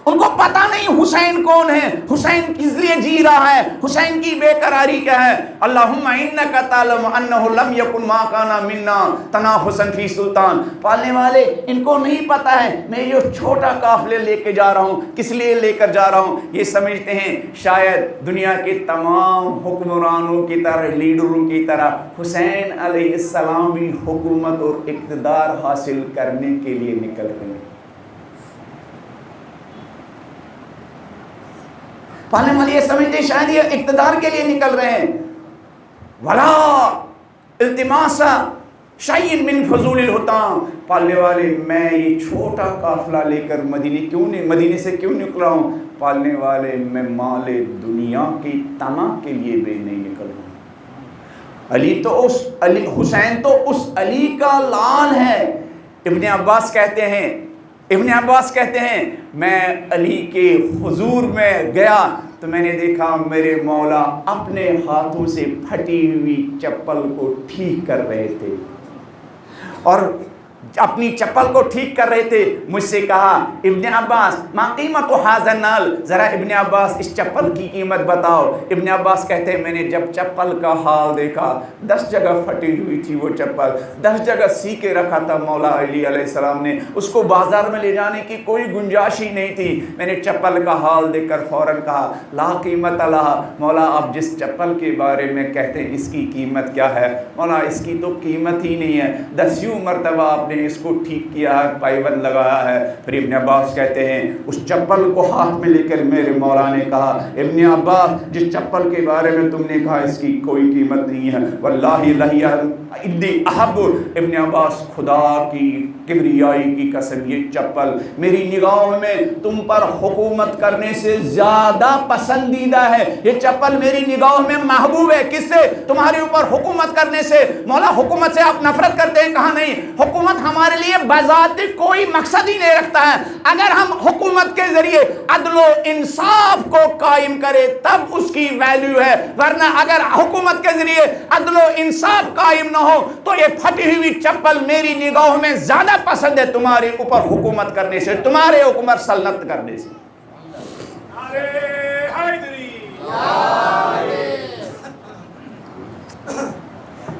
ان کو پتہ نہیں حسین کون ہے، حسین کس لیے جی رہا ہے، حسین کی بے قراری کیا ہے۔ اللہم انک تعلم انہ لم یکن ما کان منا تنافسا فی سلطان، پالنے والے ان کو نہیں پتہ ہے میں یہ چھوٹا قافلے لے کے جا رہا ہوں کس لیے لے کر جا رہا ہوں، یہ سمجھتے ہیں شاید دنیا کے تمام حکمرانوں کی طرح، لیڈروں کی طرح حسین علیہ السلام بھی حکومت اور اقتدار حاصل کرنے کے لیے نکل رہے ہیں۔ پالنے والے یہ سمجھتے ہیں شاید یہ اقتدار کے لیے نکل رہے ہیں۔ ولا التماس شیء من فضول الحطام، پالنے والے میں یہ چھوٹا قافلہ لے کر مدینے سے کیوں نکلا ہوں؟ پالنے والے میں مال دنیا کی طمع کے لیے بھی نہیں نکل رہا ہوں۔ حسین تو اس علی کا لال ہے۔ ابن عباس کہتے ہیں میں علی کے حضور میں گیا تو میں نے دیکھا میرے مولا اپنے ہاتھوں سے پھٹی ہوئی چپل کو ٹھیک کر رہے تھے، اور اپنی چپل کو ٹھیک کر رہے تھے۔ مجھ سے کہا ابن عباس ما قیمت ھذا النعل، ذرا ابن عباس اس چپل کی قیمت بتاؤ۔ ابن عباس کہتے ہیں میں نے جب چپل کا حال دیکھا 10 جگہ پھٹی ہوئی تھی وہ چپل، 10 جگہ سی کے رکھا تھا مولا علی علیہ السلام نے، اس کو بازار میں لے جانے کی کوئی گنجائش ہی نہیں تھی۔ میں نے چپل کا حال دیکھ کر فوراً کہا لا قیمت لہا، مولا آپ جس چپل کے بارے میں کہتے ہیں اس کی قیمت کیا ہے؟ مولا اس کی تو قیمت ہی نہیں ہے، 10 مرتبہ آپ نے اس کو ٹھیک کیا ہے، پائبند لگایا ہے۔ پھر ابن عباس کہتے ہیں اس چپل کو ہاتھ میں لے کر میرے مولا نے کہا ابن عباس جس چپل کے بارے میں تم نے کہا اس کی کوئی قیمت نہیں ہے، واللہ لہی انی احب، ابن عباس خدا کی کبریائی کی قسم یہ چپل میری نگاہوں میں تم پر حکومت کرنے سے زیادہ پسندیدہ ہے، یہ چپل میری نگاہوں میں محبوب ہے۔ کس سے؟ تمہارے اوپر حکومت کرنے سے۔ مولا حکومت سے آپ نفرت کرتے ہیں؟ کہا نہیں، حکومت ہمارے لیے بذات کوئی مقصد ہی نہیں رکھتا ہے، اگر ہم حکومت کے ذریعے عدل و انصاف کو قائم کرے تب اس کی ویلیو ہے، ورنہ اگر حکومت کے ذریعے عدل و انصاف قائم نہ ہو تو یہ پھٹی ہوئی چپل میری نگاہوں میں زیادہ پسند ہے تمہارے اوپر حکومت کرنے سے، تمہارے اوپر سلطنت کرنے سے۔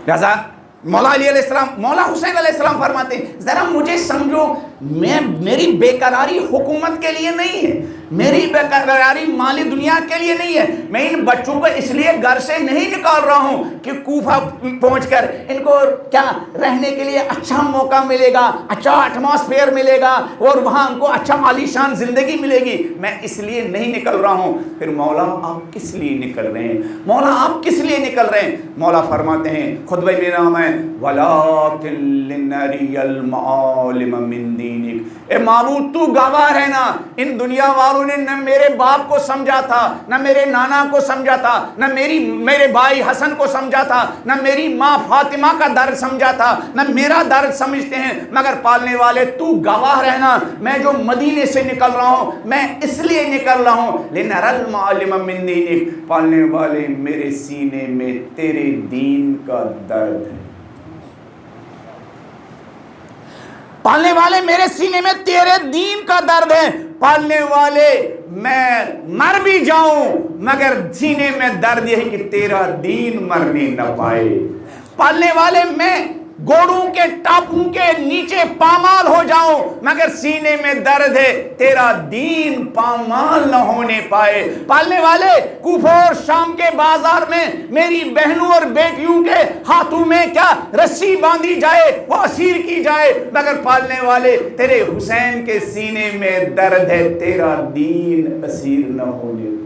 لہذا مولا علی علیہ السلام، مولا حسین علیہ السلام فرماتے ہیں ذرا مجھے سمجھو، میری بے قراری حکومت کے لیے نہیں ہے، میری بے قراری مالی دنیا کے لیے نہیں ہے، میں ان بچوں کو اس لیے گھر سے نہیں نکال رہا ہوں کہ کوفہ پہنچ کر ان کو کیا رہنے کے لیے اچھا موقع ملے گا، اچھا ایٹماسفیئر ملے گا اور وہاں ان کو اچھا عالی شان زندگی ملے گی، میں اس لیے نہیں نکل رہا ہوں۔ پھر مولا آپ کس لیے نکل رہے ہیں؟ مولا آپ کس لیے نکل رہے ہیں؟ مولا فرماتے ہیں خطبہ میں نام ہے وَلَٰكِن لِنَرِيَ الْمَعَالِمَ مِن دِينِكَ، اے معبود تو گواہ ہے نا، ان دنیا والوں نے نہ میرے باپ کو سمجھا تھا، نہ میرے نانا کو سمجھا تھا، نہ میرے بھائی حسن کو سمجھا تھا، نہ میری ماں فاطمہ کا درد سمجھا تھا، نہ میرا درد سمجھتے ہیں، مگر پالنے والے تو گواہ رہنا میں جو مدینے سے نکل رہا ہوں میں اس لیے نکل رہا ہوں لِنَرَى الْمَعَالِمَ مِن دِينِكَ، پالنے والے میرے سینے میں تیرے دین کا درد ہے، پالنے والے میرے سینے میں تیرے دین کا درد ہے، پالنے والے میں مر بھی جاؤں مگر سینے میں درد یہ ہے کہ تیرا دین مرنے نہ پائے، پالنے والے میں گوڑوں کے ٹاپوں کے نیچے پامال ہو جاؤں مگر سینے میں درد ہے تیرا دین پامال نہ ہونے پائے۔ پالنے والے کوفہ اور شام کے بازار میں میری بہنوں اور بیٹیوں کے ہاتھوں میں کیا رسی باندھی جائے، وہ اسیر کی جائے، مگر پالنے والے تیرے حسین کے سینے میں درد ہے تیرا دین اسیر نہ ہونے پائے۔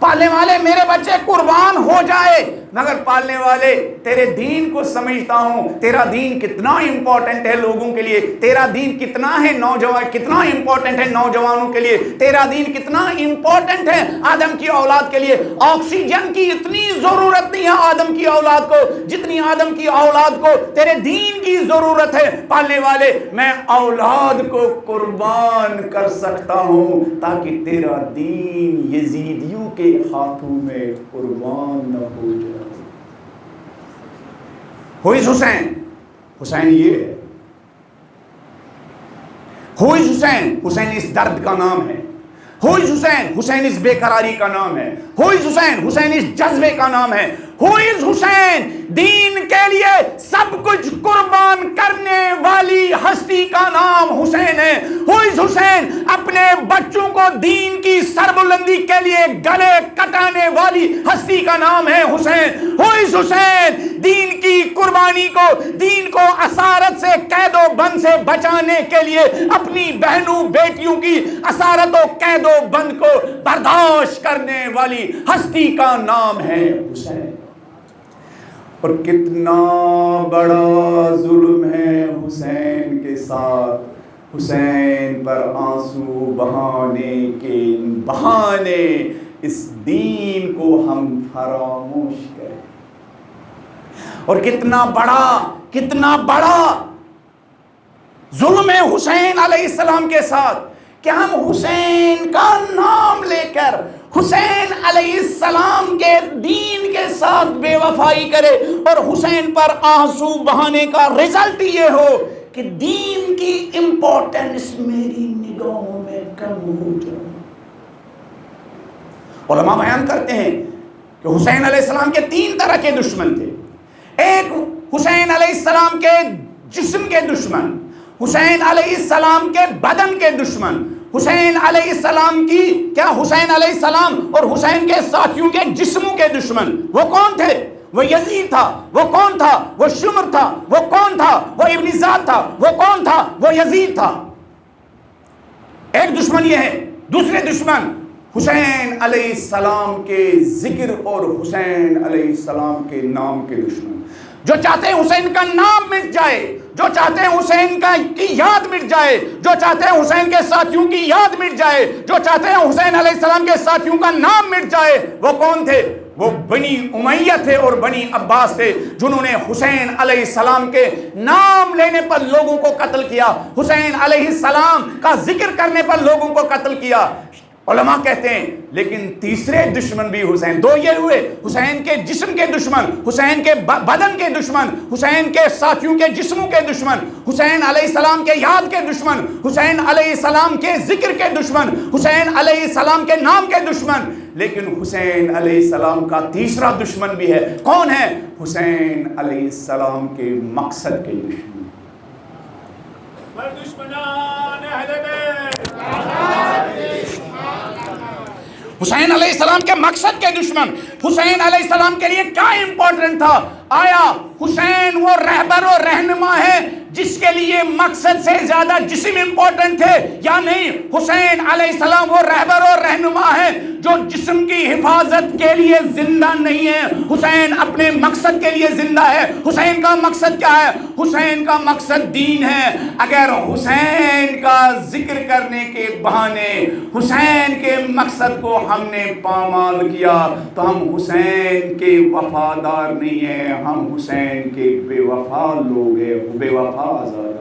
پالنے والے میرے بچے قربان ہو جائے مگر پالنے والے تیرے دین کو سمجھتا ہوں، تیرا دین کتنا امپورٹنٹ ہے لوگوں کے لیے، تیرا دین کتنا ہے نوجوان، کتنا امپورٹنٹ ہے نوجوانوں کے لیے، تیرا دین کتنا امپورٹنٹ ہے آدم کی اولاد کے لیے۔ آکسیجن کی اتنی ضرورت نہیں ہے آدم کی اولاد کو جتنی آدم کی اولاد کو تیرے دین کی ضرورت ہے۔ پالنے والے میں اولاد کو قربان کر سکتا ہوں تاکہ تیرا دین یزیدیوں کے ہاتھوں میں قربان نہ ہو جائے۔ ہوئز حسین، حسین یہ ہے، ہوئز حسین، حسین اس درد کا نام ہے، ہوئز حسین، حسین اس بے قراری کا نام ہے، ہوئز حسین، حسین اس جذبے کا نام ہے، ہوئز حسین دین کے لیے سب کچھ قربان کرنے والی ہستی کا نام حسین ہے، ہوئز حسین اپنے بچوں کو دین کی سربلندی کے لیے گلے کٹانے والی ہستی کا نام ہے حسین، ہوئز حسین دین کی قربانی کو، دین کو اسارت سے قید و بند سے بچانے کے لیے اپنی بہنوں بیٹیوں کی اسارت و قید و بند کو برداشت کرنے والی ہستی کا نام ہے حسین۔ اور کتنا بڑا ظلم ہے حسین کے ساتھ، حسین پر آنسو بہانے کے بہانے اس دین کو ہم فراموش کریں، اور کتنا بڑا ظلم ہے حسین علیہ السلام کے ساتھ کہ ہم حسین کا نام لے کر حسین علیہ السلام کے دین کے ساتھ بے وفائی کرے اور حسین پر آنسو بہانے کا رزلٹ یہ ہو کہ دین کی امپورٹنس میری نگاہوں میں کم ہو جائے۔ علماء بیان کرتے ہیں کہ حسین علیہ السلام کے 3 طرح کے دشمن تھے۔ ایک حسین علیہ السلام کے جسم کے دشمن، حسین علیہ السلام کے بدن کے دشمن، حسین علیہ السلام کی کیا حسین علیہ السلام اور حسین کے ساتھیوں کے جسموں کے دشمن۔ وہ کون تھے؟ وہ یزید تھا۔ وہ کون تھا؟ وہ شمر تھا۔ وہ کون تھا؟ وہ ابن زیاد تھا۔ وہ کون تھا؟ وہ یزید تھا۔ ایک دشمن یہ ہے۔ دوسرے دشمن حسین علیہ السلام کے ذکر اور حسین علیہ السلام کے نام کے دشمن، جو چاہتے ہیں حسین کا نام مٹ جائے، جو چاہتے ہیں حسین کی یاد مٹ جائے، جو چاہتے ہیں حسین کے ساتھیوں کی یاد مٹ جائے، جو چاہتے ہیں حسین علیہ السلام کے ساتھیوں کا نام مٹ جائے۔ وہ کون تھے؟ وہ بنی امیہ تھے اور بنی عباس تھے، جنہوں نے حسین علیہ السلام کے نام لینے پر لوگوں کو قتل کیا، حسین علیہ السلام کا ذکر کرنے پر لوگوں کو قتل کیا۔ علماء کہتے ہیں لیکن تیسرے دشمن بھی حسین، 2 یہ ہوئے، حسین کے جسم کے دشمن، حسین کے بدن کے دشمن، حسین کے ساتھیوں کے جسموں کے دشمن، حسین علیہ السلام کے یاد کے دشمن، حسین علیہ السلام کے ذکر کے دشمن، حسین علیہ السلام کے نام کے دشمن۔ لیکن حسین علیہ السلام کا تیسرا دشمن بھی ہے۔ کون ہے؟ حسین علیہ السلام کے مقصد کے دشمن۔ حسین علیہ السلام کے مقصد کے دشمن۔ حسین علیہ السلام کے لیے کیا امپورٹنٹ تھا؟ آیا حسین وہ رہبر و رہنما ہے جس کے لیے مقصد سے زیادہ جسم امپورٹنٹ تھے یا نہیں؟ حسین علیہ السلام وہ رہبر و رہنما ہے جو جسم کی حفاظت کے لیے زندہ نہیں ہے، حسین اپنے مقصد کے لیے زندہ ہے۔ حسین کا مقصد کیا ہے؟ حسین کا مقصد دین ہے۔ اگر حسین کا ذکر کرنے کے بہانے حسین کے مقصد کو ہم نے پامال کیا تو ہم حسین کے وفادار نہیں ہیں، ہم حسین کے بے وفا لوگ ہیں، بے وفا آزادار۔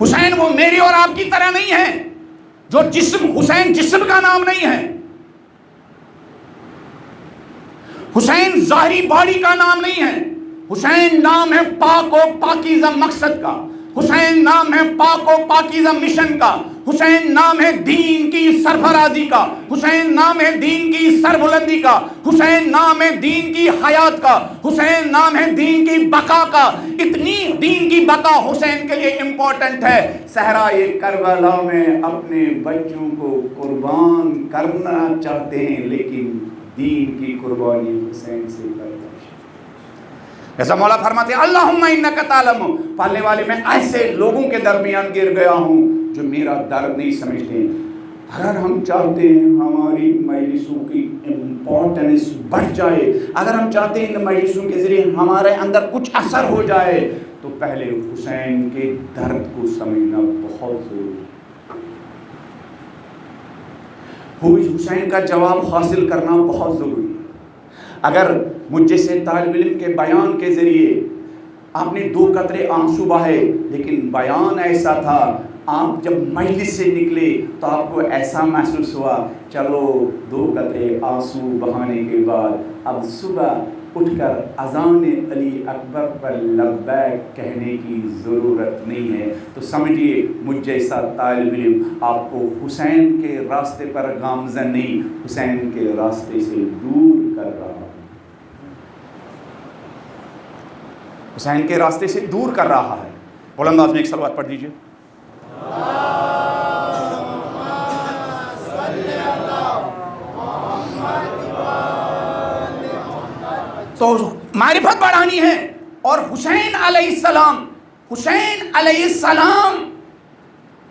حسین وہ میری اور آپ کی طرح نہیں ہے جو جسم، حسین جسم کا نام نہیں ہے، حسین ظاہری باڈی کا نام نہیں ہے، حسین نام ہے پاک و پاکیزہ مقصد کا، حسین نام ہے پاک و پاکیزہ مشن کا، حسین نام ہے دین کی سرفرازی کا، حسین نام ہے دین کی سربلندی کا، حسین نام ہے دین کی حیات کا، حسین نام ہے دین کی بقا کا۔ اتنی دین کی بقا حسین کے لیے امپورٹنٹ ہے، صحرائے کربلا میں اپنے بچوں کو قربان کرنا چاہتے ہیں، لیکن دین کی قربانی حسین سے کرنا۔ جیسا مولا فرماتے ہیں اللہم انکا تعلم، پالنے والے میں ایسے لوگوں کے درمیان گر گیا ہوں جو میرا درد نہیں سمجھتے۔ اگر ہم چاہتے ہیں ہماری مجلسوں کی امپورٹنس بڑھ جائے، اگر ہم چاہتے ہیں ان مجلسوں کے ذریعے ہمارے اندر کچھ اثر ہو جائے، تو پہلے حسین کے درد کو سمجھنا بہت ضروری ہے، حسین کا جواب حاصل کرنا بہت ضروری ہے۔ اگر مجھ جیسے طالب علم کے بیان کے ذریعے آپ نے 2 قطرے آنسو بہائے، لیکن بیان ایسا تھا، آپ جب مجلس سے نکلے تو آپ کو ایسا محسوس ہوا چلو 2 قطرے آنسو بہانے کے بعد اب صبح اٹھ کر اذان علی اکبر پر لبیک کہنے کی ضرورت نہیں ہے، تو سمجھیے مجھ جیسا طالب علم آپ کو حسین کے راستے پر گامزن نہیں، حسین کے راستے سے دور کر رہا ہے، حسین کے راستے سے دور کر رہا ہے۔ بلند آواز میں ایک صلوات پڑھ دیجئے۔ تو معرفت بڑھانی ہے، اور حسین علیہ السلام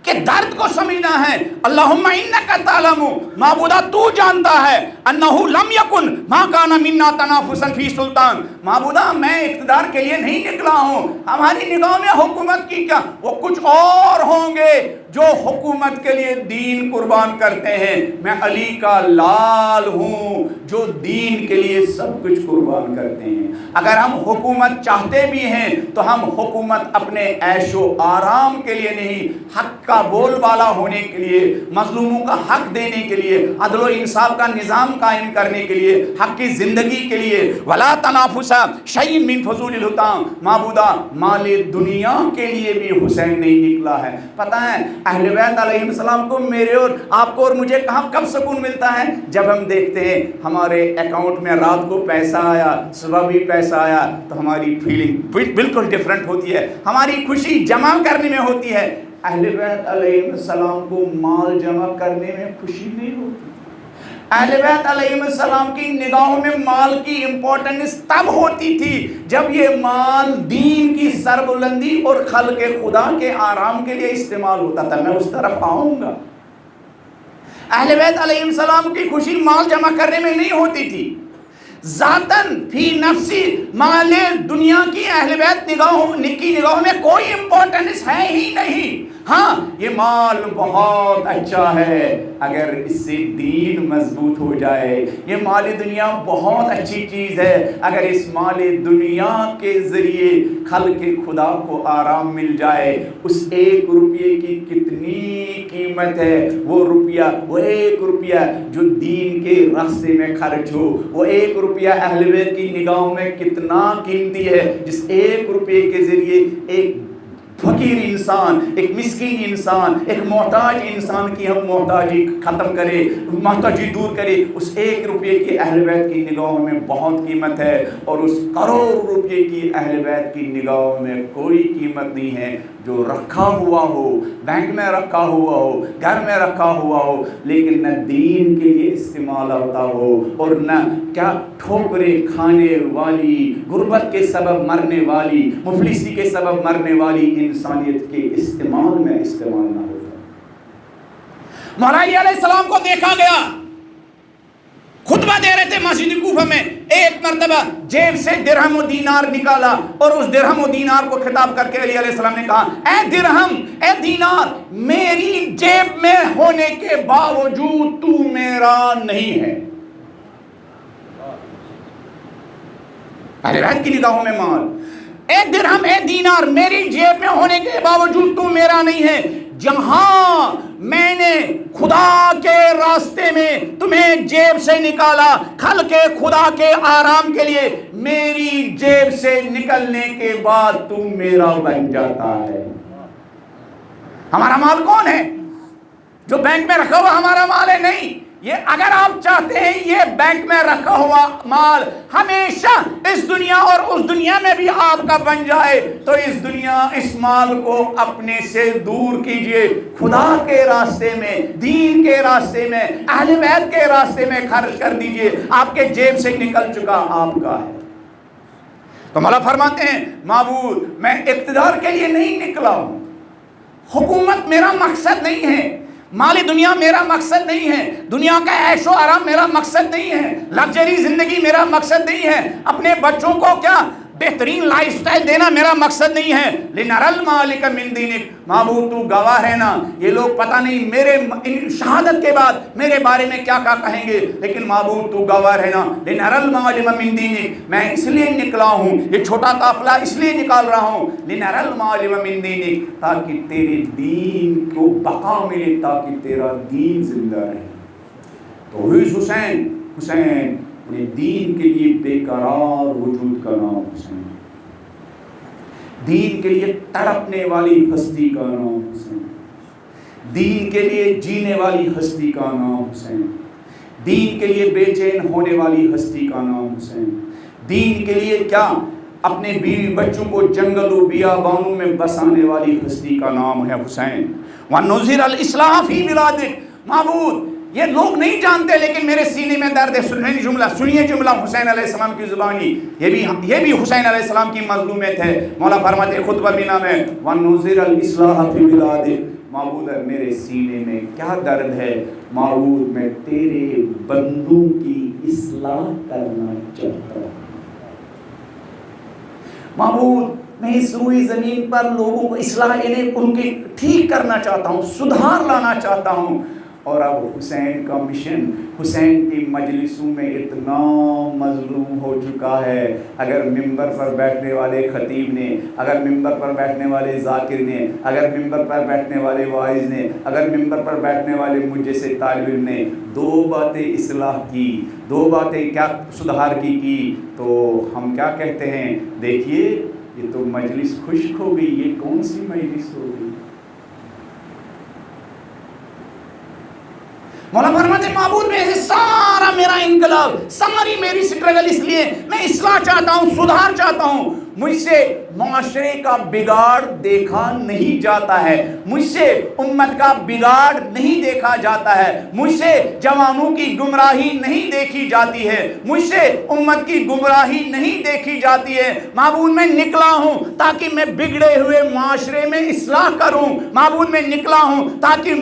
کے درد کو سمجھنا ہے۔ اللہم انکا تعلم، معبودہ تو جانتا ہے، انہو لم یکن ما کان منا تنافسا فی سلطان، معبودہ میں اقتدار کے لیے نہیں نکلا ہوں، ہماری نگاہ میں حکومت کی کیا، وہ کچھ اور ہوں گے جو حکومت کے لیے دین قربان کرتے ہیں، میں علی کا لال ہوں جو دین کے لیے سب کچھ قربان کرتے ہیں۔ اگر ہم حکومت چاہتے بھی ہیں تو ہم حکومت اپنے عیش و آرام کے لیے نہیں، حق کا بول بالا ہونے کے لیے، مظلوموں کا حق دینے کے لیے، عدل و انصاف کا نظام قائم کرنے کے لیے، حق کی زندگی کے لیے۔ ولا تنافس شیء من فضول الحطام، معبودہ مال دنیا کے لیے بھی حسین نہیں نکلا ہے۔ پتہ ہے اہل بیت علیہ السلام کو، میرے اور آپ کو اور مجھے کب سکون ملتا ہے؟ جب ہم دیکھتے ہیں ہمارے اکاؤنٹ میں رات کو پیسہ آیا، صبح بھی پیسہ آیا، تو ہماری فیلنگ بالکل ڈیفرنٹ ہوتی ہے، ہماری خوشی جمع کرنے میں ہوتی ہے۔ اہل بیت علیہ السلام کو مال جمع کرنے میں خوشی نہیں ہوتی۔ اہل بیت علیہ السلام کی نگاہوں میں مال کی امپورٹنس تب ہوتی تھی جب یہ مال دین کی سربلندی اور خلق خدا کے آرام کے لیے استعمال ہوتا تھا۔ میں اس طرف آؤں گا۔ اہل بیت علیہ السلام کی خوشی مال جمع کرنے میں نہیں ہوتی تھی، ذاتاً فی نفسی مال دنیا کی اہل بیت کی نگاہوں میں کوئی امپورٹنس ہے ہی نہیں۔ ہاں یہ مال بہت اچھا ہے اگر اس سے دین مضبوط ہو جائے، یہ مال دنیا بہت اچھی چیز ہے اگر اس مال دنیا کے ذریعے خلق خدا کو آرام مل جائے۔ اس 1 روپے کی کتنی قیمت ہے، وہ ایک روپیہ جو دین کے راستے میں خرچ ہو، وہ 1 روپیہ اہل بیت کی نگاہوں میں کتنا قیمتی ہے، جس 1 روپے کے ذریعے ایک فقیر انسان، ایک مسکین انسان، ایک محتاج انسان کی ہم محتاجی ختم کرے، محتاجی دور کرے۔ اس 1 روپے کی اہل بیت کی نگاہوں میں بہت قیمت ہے، اور اس کروڑ روپے کی اہل بیت کی نگاہوں میں کوئی قیمت نہیں ہے جو رکھا ہوا ہو، بینک میں رکھا ہوا ہو، گھر میں رکھا ہوا ہو، لیکن نہ دین کے لیے استعمال ہوتا ہو، اور نہ کیا ٹھوکریں کھانے والی، غربت کے سبب مرنے والی، مفلسی کے سبب مرنے والی انسانیت کے استعمال میں استعمال نہ ہوتا۔ مولا علی علیہ السلام کو دیکھا گیا خطبہ دے رہے تھے مسجد کوفہ میں، ایک مرتبہ جیب سے درہم و دینار نکالا، اور اس درہم و دینار کو خطاب کر کے علی علیہ السلام نے کہا اے درہم، اے دینار، میری جیب میں ہونے کے باوجود تو میرا نہیں ہے۔ اہل بیت کی نگاہوں میں مال، اے درہم، اے دینار، میری جیب میں ہونے کے باوجود تو میرا نہیں ہے۔ جہاں میں نے خدا کے راستے میں تمہیں جیب سے نکالا خلق خدا کے آرام کے لیے، میری جیب سے نکلنے کے بعد تم میرا بن جاتا ہے۔ ہمارا مال کون ہے جو بینک میں رکھا ہوا ہمارا مال ہے؟ نہیں، یہ اگر آپ چاہتے ہیں یہ بینک میں رکھا ہوا مال ہمیشہ اس دنیا اور اس دنیا میں بھی آپ کا بن جائے تو اس مال کو اپنے سے دور کیجئے، خدا کے راستے میں، دین کے راستے میں، اہل بیت کے راستے میں خرچ کر دیجئے، آپ کے جیب سے نکل چکا آپ کا ہے۔ تو مولا فرماتے ہیں معبود میں اقتدار کے لیے نہیں نکلا ہوں، حکومت میرا مقصد نہیں ہے، مالی دنیا میرا مقصد نہیں ہے، دنیا کا عیش و آرام میرا مقصد نہیں ہے، لگژری زندگی میرا مقصد نہیں ہے، اپنے بچوں کو کیا بہترین لائف سٹائل دینا میرا مقصد نہیں ہے۔ لِنَرَى الْمَالِكَ مِن دِينِكَ، معبود تو گواہ ہے نا، یہ لوگ پتہ نہیں میرے شہادت کے بعد میرے بارے میں کیا کہیں گے، لیکن معبود تو گواہ ہے نا، لِنَرَى الْمَالِكَ مِن دِينِكَ، میں اس لیے نکلا ہوں، یہ چھوٹا قافلہ اس لیے نکال رہا ہوں، لِنَرَى الْمَالِكَ مِن دِينِكَ، تاکہ تیرے دین کو بقا ملے، تاکہ تیرا دین زندہ رہے۔ تو حسین اپنے دین کے لیے بے قرار وجود کا نام حسین، دین کے لیے تڑپنے والی ہستی کا نام حسین، دین کے لیے جینے والی ہستی کا نام حسین، دین کے لیے بے چین ہونے والی ہستی کا نام حسین، دین کے لیے کیا اپنے بیوی بچوں کو جنگل و بیابانوں میں بسانے والی ہستی کا نام ہے حسین۔ وَنُظِرَ الْإِصْلَاحَ فِي بِلَادِكَ، معبود یہ لوگ نہیں جانتے لیکن میرے سینے میں درد ہے۔ سنیے جملہ حسین علیہ السلام کی زبانی، یہ بھی حسین علیہ السلام کی مظلومیت ہے۔ مولا فرماتے خطبہ بھی نام ہے وَنُظِرَ الْإِصْلَاحَ فِي بِلَادِكَ، معبود میرے سینے میں کیا درد ہے، معبود میں تیرے بندوں کی اصلاح کرنا چاہتا ہوں، معبود میں اس روئی زمین پر لوگوں کو اصلاح یعنی ان کی ٹھیک کرنا چاہتا ہوں، سدھار لانا چاہتا ہوں۔ اور اب حسین کا مشن حسین کی مجلسوں میں اتنا مظلوم ہو چکا ہے، اگر ممبر پر بیٹھنے والے خطیب نے، اگر ممبر پر بیٹھنے والے ذاکر نے، اگر ممبر پر بیٹھنے والے واعظ نے، اگر ممبر پر بیٹھنے والے مجھ جیسے طالب علم نے دو باتیں اصلاح کی، دو باتیں کیا سدھار کی تو ہم کیا کہتے ہیں، دیکھیے یہ تو مجلس خشک ہو گئی، یہ کون سی مجلس ہو گئی۔ مولا فرماتے معبود میں سارا میرا انقلاب، ساری میری سٹرگل اس لیے میں اصلاح چاہتا ہوں، سدھار چاہتا ہوں، مجھ سے معاشرے کا بگاڑ دیکھا نہیں جاتا ہے، مجھ سے امت کا بگاڑ نہیں دیکھا جاتا ہے، مجھ سے جوانوں کی گمراہی نہیں دیکھی جاتی ہے، مجھ سے امت کی گمراہی نہیں دیکھی جاتی ہے۔ معبود میں نکلا ہوں تاکہ میں بگڑے ہوئے معاشرے میں اصلاح کروں، معبود میں نکلا ہوں تاکہ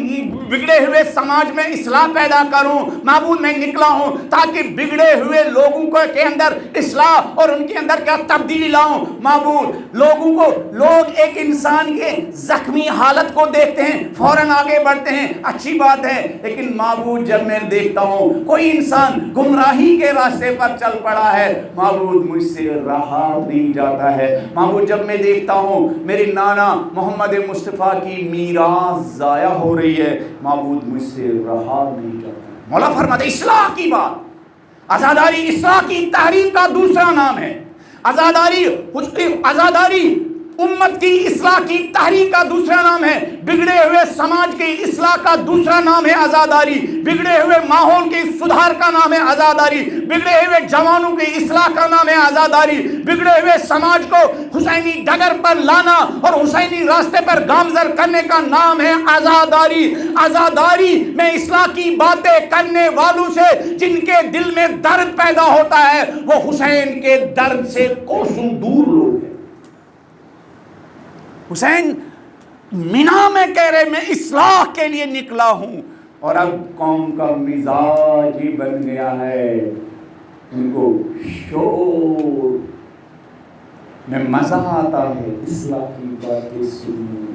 بگڑے ہوئے سماج میں اصلاح پیدا کروں، معبود میں نکلا ہوں تاکہ بگڑے ہوئے لوگوں کے اندر اصلاح اور ان کے اندر کیا تبدیلی لاؤں۔ معبود لوگ ایک انسان کے زخمی حالت کو دیکھتے ہیں فوراً آگے بڑھتے ہیں، اچھی بات ہے، لیکن معبود جب میں دیکھتا ہوں کوئی انسان گمراہی کے راستے پر چل پڑا ہے، معبود مجھ سے رہا نہیں جاتا ہے۔ معبود جب میں دیکھتا ہوں میرے نانا محمد مصطفیٰ کی میراث ضائع ہو رہی ہے، معبود مجھ سے رہا نہیں جاتا۔ مولا فرماتے اصلاح کی بات، عزاداری اصلاح کی تحریک کا دوسرا نام ہے، عزاداری امت کی اصلاح کی تحریک کا دوسرا نام ہے، بگڑے ہوئے سماج کی اصلاح کا دوسرا نام ہے عزاداری، بگڑے ہوئے ماحول کی سدھار کا نام ہے عزاداری، بگڑے ہوئے جوانوں کی اصلاح کا نام ہے عزاداری، بگڑے ہوئے سماج کو حسینی ڈگر پر لانا اور حسینی راستے پر گامزن کرنے کا نام ہے عزاداری۔ عزاداری میں اصلاح کی باتیں کرنے والوں سے جن کے دل میں درد پیدا ہوتا ہے وہ حسین کے درد سے کوسوں دور لوگ ہیں۔ حسین مینا میں کہہ رہے میں اصلاح کے لیے نکلا ہوں، اور اب قوم کا مزاج ہی بن گیا ہے، ان کو شور میں مزہ آتا ہے اصلاح کی باتیں سننے۔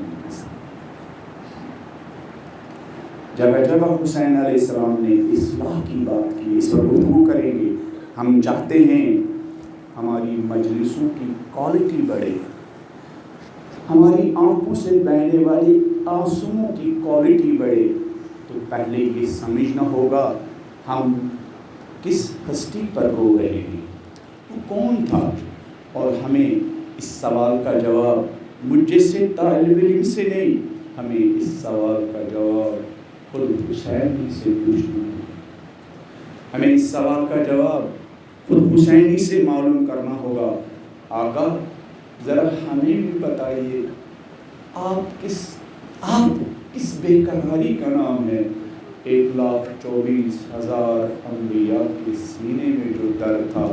جب حسین علیہ السلام نے اصلاح کی بات کی، اس پر گفتگو کریں گے۔ ہم چاہتے ہیں ہماری مجلسوں کی کوالٹی بڑھے، ہماری آنکھوں سے بہنے والی آنسوؤں کی کوالٹی بڑھے، تو پہلے یہ سمجھنا ہوگا ہم کس ہستی پر رو رہے ہیں، وہ کون تھا، اور ہمیں اس سوال کا جواب مجھ جیسے طالب علم سے نہیں، ہمیں اس سوال کا جواب خود حسین ہی سے پوچھنا ہے. ہمیں اس سوال کا جواب خود حسین ہی سے معلوم کرنا ہوگا. آقا ذرا ہمیں بھی بتائیے آپ کس بے قراری کا نام ہے؟ 1,24,000 انبیاء کے سینے میں جو درد تھا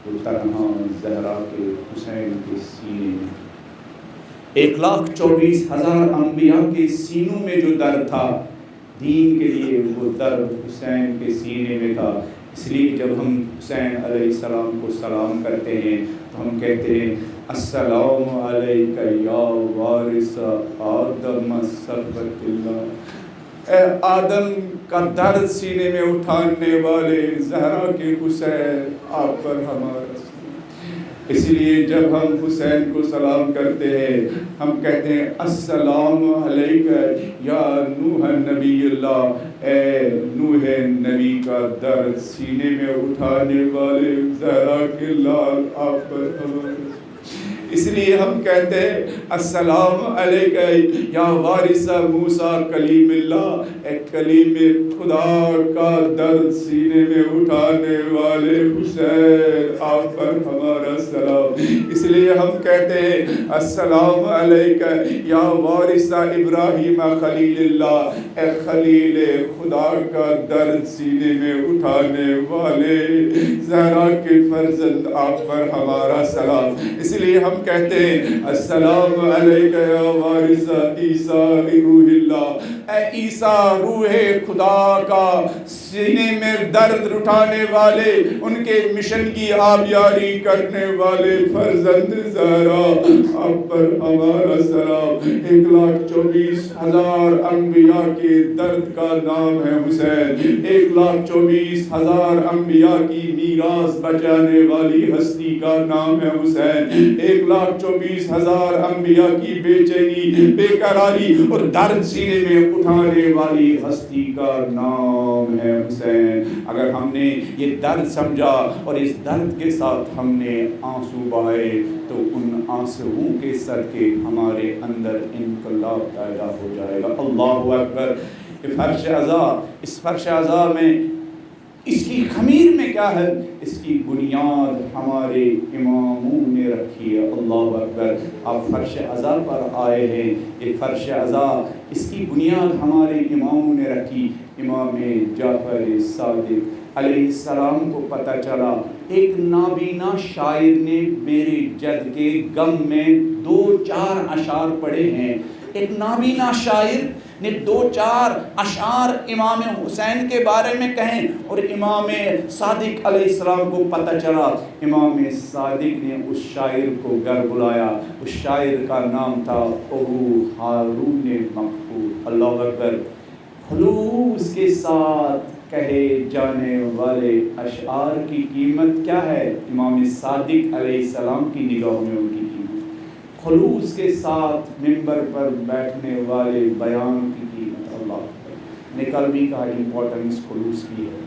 وہ تنہا زہرا کے حسین کے سینے میں. 1,24,000 انبیاء کے سینوں میں جو درد تھا دین کے لیے وہ درد حسین کے سینے میں تھا. اس لیے جب ہم حسین علیہ السلام کو سلام کرتے ہیں تو ہم کہتے ہیں السلام علیک یا وارث آدم صفوت اللہ. اے آدم کا درد سینے میں اٹھانے والے زہرا کے حسین آپ پر ہمارا. اس لیے جب ہم حسین کو سلام کرتے ہیں ہم کہتے ہیں السلام علیک یا نوح نبی اللہ. اے نوح نبی کا درد سینے میں اٹھانے والے زہرا کے لال آپ پر ہمارا. اس لیے ہم کہتے ہیں السلام علیک یا وارث موسیٰ کلیم اللہ. اے کلیم خدا کا درد سینے میں اٹھانے والے حسین آپ پر ہمارا سلام. اس لیے ہم کہتے ہیں السلام علیک یا وارث ابراہیم خلیل اللہ. اے خلیل خدا کا درد سینے میں اٹھانے والے زہرا کے فرزند آپ پر ہمارا سلام. اس لیے ہم کہتے ہیں السلام علیک یا وارث عیسیٰ روح اللہ. اے عیسیٰ روح خدا کا سینے میں درد اٹھانے والے ان کے مشن کی آبیاری کرنے والے فرزند زہرا آپ پر ہمارا سلام. 1,24,000 انبیاء کے درد کا نام ہے حسین. 1,24,000 انبیاء کی میراث بچانے والی ہستی کا نام ہے حسین. 1,24,000 انبیاء کی بے چینی بے قراری اور درد سینے میں اٹھانے والی ہستی کا نام ہے حسین. اگر ہم نے یہ درد سمجھا اور اس درد کے ساتھ ہم نے آنسو بہائے تو ان آنسوؤں کے صدقے ہمارے اندر انقلاب پیدا ہو جائے گا. اللہ اکبر. اس فرش عزا میں اس کی خمیر میں کیا ہے؟ اس کی بنیاد ہمارے اماموں نے رکھی ہے. اللہ اکبر. آپ فرش عزا پر آئے ہیں. یہ فرش عزا اس کی بنیاد ہمارے اماموں نے رکھی. امام جعفر صادق علیہ السلام کو پتہ چلا ایک نابینا شاعر نے میرے جد کے غم میں 2-4 اشعار پڑھے ہیں. ایک نابینا شاعر نے 2-4 اشعار امام حسین کے بارے میں کہیں اور امام صادق علیہ السلام کو پتہ چلا. امام صادق نے اس شاعر کو گھر بلایا. اس شاعر کا نام تھا ابو ہارون مقبول. اللہ اکبر. خلوص کے ساتھ کہے جانے والے اشعار کی قیمت کیا ہے؟ امام صادق علیہ السلام کی نگاہوں میں ان کی قیمت. خلوص کے ساتھ منبر پر بیٹھنے والے بیان کی قیمت. اللہ نے کل بھی کہا امپورٹنس خلوص کی ہے.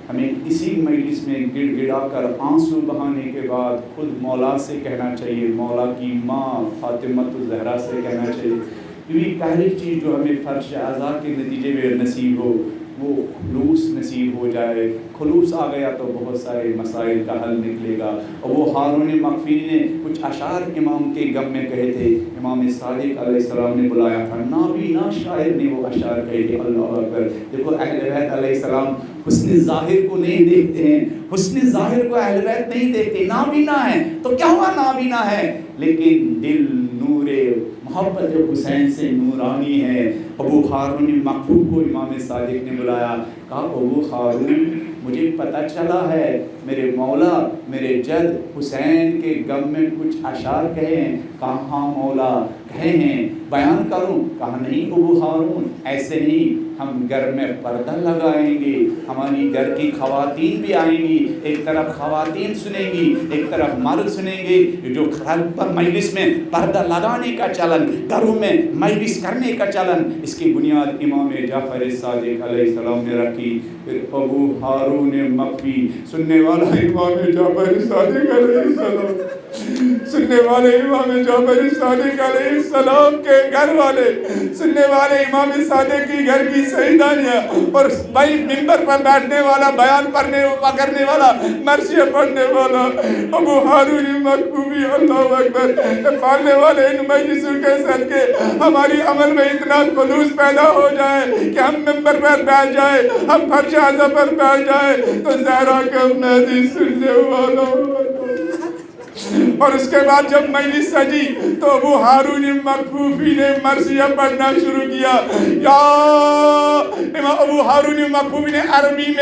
ہمیں اسی مجلس میں گڑ گڑا کر آنسو بہانے کے بعد خود مولا سے کہنا چاہیے, مولا کی ماں فاطمۃ الزہرا سے کہنا چاہیے. کیونکہ پہلی چیز جو ہمیں فرش عزا کے نتیجے میں نصیب ہو وہ خلوص نصیب ہو جائے. خلوص آ گیا تو بہت سارے مسائل کا حل نکلے گا. اور وہ ہارون مقفی نے کچھ اشعار امام کے غم میں کہے تھے. امام صادق علیہ السلام نے بلایا تھا. نابینا شاعر نے وہ اشعار کہے تھے. اللہ اکبر. دیکھو اہل بیت علیہ السلام حسن ظاہر کو نہیں دیکھتے ہیں. حسن ظاہر کو اہل بیت نہیں دیکھتے. نابینا ہے تو کیا ہوا نابینا ہے, لیکن دل نور محبت حسین سے نورانی ہے. ابو ہارون مقبول کو امام صادق نے بلایا. کہا ابو ہارون مجھے پتہ چلا ہے میرے مولا میرے جد حسین کے غم میں کچھ اشعار کہے ہیں. کہاں مولا کہے ہیں بیان کروں؟ کہا نہیں ابو ہارون ایسے نہیں, ہم گھر میں پردہ لگائیں گے. ہماری گھر کی خواتین بھی آئیں گی. ایک طرف خواتین سنیں گی ایک طرف مرد سنیں گے. جو مجلس میں پردہ لگانے کا چلن, گھروں میں مجلس کرنے کا چلن, اس کی بنیاد امام جعفر صادق علیہ السلام نے رکھی. پھر ابو ہارون مقفی سننے والا امام جعفر صادق علیہ السلام, سننے والے امام جعفر صادق علیہ السلام کے گھر والے، سننے والے امام صادق کی گھر کی سیدانیاں، اور بھائی ممبر پر بیٹھنے والا، بیان کرنے والا، مرثیہ پڑھنے والا ابو ہارون مکتوبی، اللہ اکبر، پالنے والے ان مجلسوں کے صدقے ہماری عمل میں اتنا خلوص پیدا ہو جائے کہ ہم ممبر پر بیٹھ جائے، ہم فرش اعظم پر بیٹھ جائے تو زہرا کا مہدی سننے والا۔ اور اس کے بعد جب مجلس سجی تو ابو ہارون مکفوفی نے مرثیہ پڑھنا شروع کیا۔ یا امام ابو ہارون مکفوفی نے عربی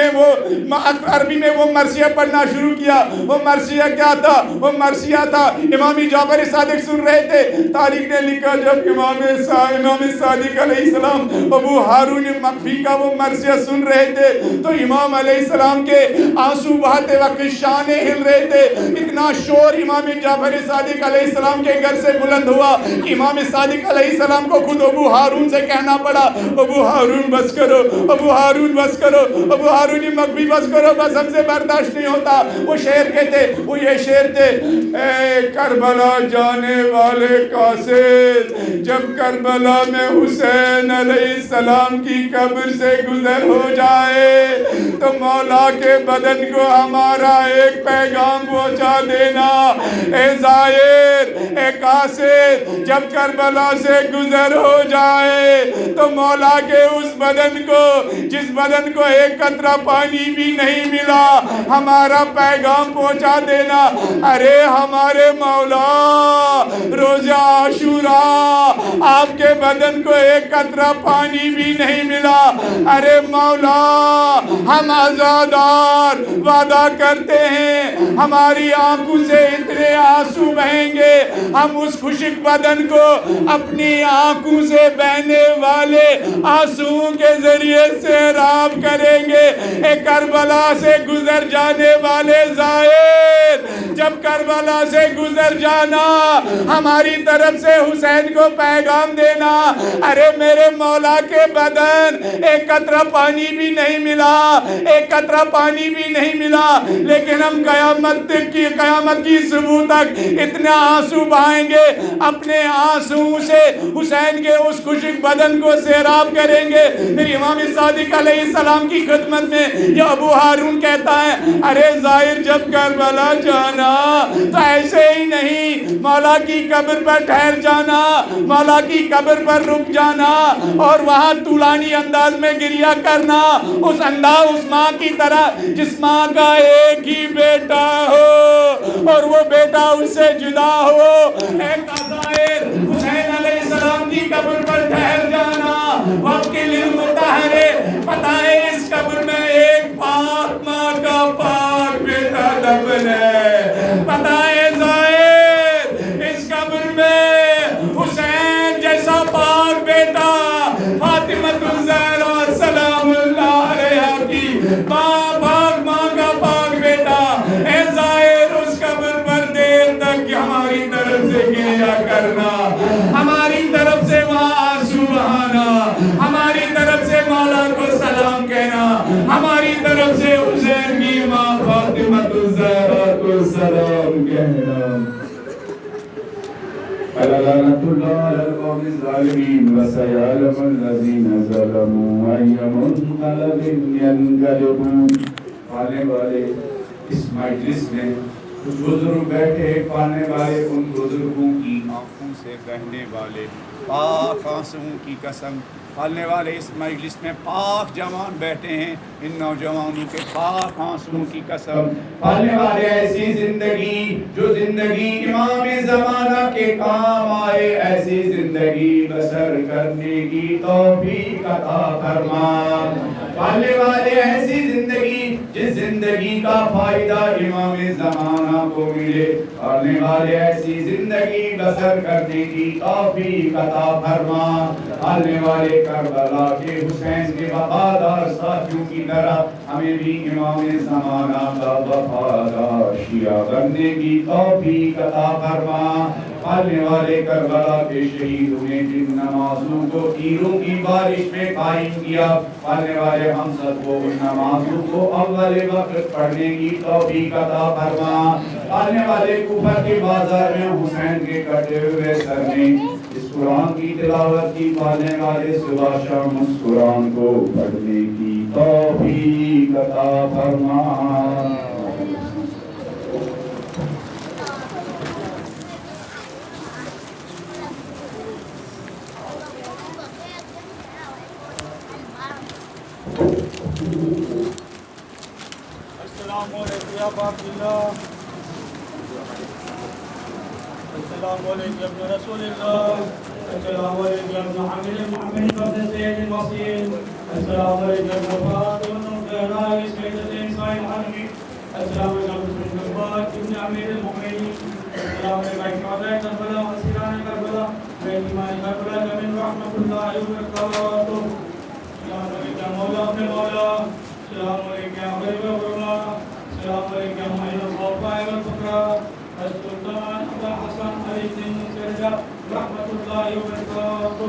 میں وہ مرثیہ پڑھنا شروع کیا۔ وہ مرثیہ کیا تھا؟ وہ مرثیہ تھا، امام جعفر صادق سن رہے تھے، تاریخ نے لکھا جب امام صادق علیہ السلام ابو ہارون مکفی کا وہ مرثیہ سن رہے تھے تو امام علیہ السلام کے آنسو بہاتے وقت شانے ہل رہے تھے۔ اتنا شور امام جعفر صادق علیہ السلام کے گھر سے بلند ہوا کہ امام صادق علیہ السلام کو خود ابو ہارون سے کہنا پڑا، ابو ہارون بس کرو، ابو ہارون بس کرو، ابو ہارون مکفی بس کرو، بس ہم سے برداشت نہیں ہوتا۔ وہ شعر کہتے، وہ یہ شعر تھے، اے کربلا جانے والے قاصد، جب کربلا میں حسین علیہ السلام کی قبر سے گزر ہو جائے تو مولا کے بدن کو ہمارا ایک پیغام پہنچا دینا۔ اے زائر، اے قاصد، جب کربلا سے گزر ہو جائے تو مولا کے اس بدن کو، جس بدن کو ایک قطرہ پانی بھی نہیں ملا، ہمارا پیغام پہنچا دینا۔ ارے ہمارے مولا، روز عاشوراء آپ کے بدن کو ایک قطرہ پانی بھی نہیں ملا۔ ارے مولا، ہم عزادار وعدہ کرتے ہیں ہماری آنکھوں سے اتنے آنسو بہیں گے، ہم اس خشک بدن کو اپنی آنکھوں سے بہنے والے آنسو کے ذریعے سیراب کریں گے۔ اے کربلا سے گزر جانے والے زائر، جب کربلا سے گزر جانا، ہماری طرف سے حسین کو پیغام دینا۔ ارے میرے مولا کے بدن ایک قطرہ پانی بھی نہیں ملا، ایک قطرہ پانی بھی نہیں ملا، لیکن ہم قیامت کی صبح تک اتنا آنسو بہائیں گے، اپنے آنسو سے حسین کے اس خشک بدن کو سیراب کریں گے۔ پھر امام صادق علیہ السلام کی خدمت میں یہ ابو ہارون کہتا ہے، ارے زائر جب کربلا جانا تو ایسے ہی نہیں، مولا کی قبر پر ٹھہر جانا، مولا کی قبر پر رک جانا اور وہاں طولانی انداز میں گریہ کرنا، اس ماں کی طرح جس ماں کا ایک ہی بیٹا ہو اور وہ بیٹا اس سے جدا ہو۔ اے قضائر، حسین علیہ السلام کی قبر پر ٹھہر جانا، وقت کے لیے متحرے، پتہ ہے اس قبر میں ایک پاک ماں کا پاک بیٹا دفن ہے، پتہ ہے زائر اس قبر میں حسین جیسا پاک بیٹا، فاطمہ الزہرا سلام اللہ علیہا کی پاک ماں کا پاک بیٹا۔ اے زائر اس قبر پر دیر تک ہماری طرف سے گریہ کرنا، ہماری طرف سے وہاں آنسو بہانا، ہماری طرف سے مولا کو سلام کہنا، ہماری طرف سے حسین کی ماں فاطمہ الزہرا کو سلام کہنا۔ لعنت اللہ علی القوم الظالمین وسیعلم الذین ظلموا ای منقلب ینقلبون۔ پالنے والے اس مجلس میں کچھ بزرگ بیٹھے، پالنے والے ان بزرگوں کی آنکھوں سے بہنے والے پاک آنسوؤں کی قسم، پالنے والے اس مجلس میں پاک جوان بیٹھے ہیں، ان نوجوانوں کے پاک آنسوؤں کی قسم، پالنے والے ایسی زندگی جو زندگی امام زمانہ کے کام آئے، ایسی زندگی بسر کرنے کی توفیق عطا فرما، پالنے والے ایسی زندگی جس زندگی کا فائدہ امام زمانہ کو ملے، پالنے والے ایسی زندگی بسر کرنے کی توفیق عطا فرما، پالنے والے کربلا کے حسین کے وفادار ساتھیوں کی طرح ہمیں بھی امام زمانہ کا وفادار شیعہ بننے کی توفیق عطا فرما، پالنے والے کربلا کے شہیدوں نے جن نمازوں کو تیروں کی بارش میں قائم کیا، پالنے والے ہم سب کو ان نمازوں کو اول وقت پڑھنے کی توفیق عطا فرما، پالنے والے کوفہ کے بازار میں حسین کے کٹے ہوئے سر نے اس قرآن کی تلاوت کی پانے والے صبح شام اس قرآن کو پڑھنے کی توفیق عطا فرما. السلام علیکم یا باپ اللہ. السلام علیکم یا ابن رسول اللہ. السلام علیکم یا ابن حامل محمد ابن سید المصیر. السلام علیکم یا ابن فاطمہ الزہراء سیدۃ نساء العالمین. السلام علیکم ابن جبار ابن امیر المؤمنین. السلام علیکم شہداء کربلا و اسیران کربلا و یتیمان کربلا جميعا رحمۃ اللہ وبرکاتہ. السلام علیکم مولا ابن مولا. السلام علیکم یا غریب غرما. السلام علیکم معین الخوفاء والفقراء. السلطان ابا حسن علی الدین سرجا رحمۃ اللہ وبرکاتہ.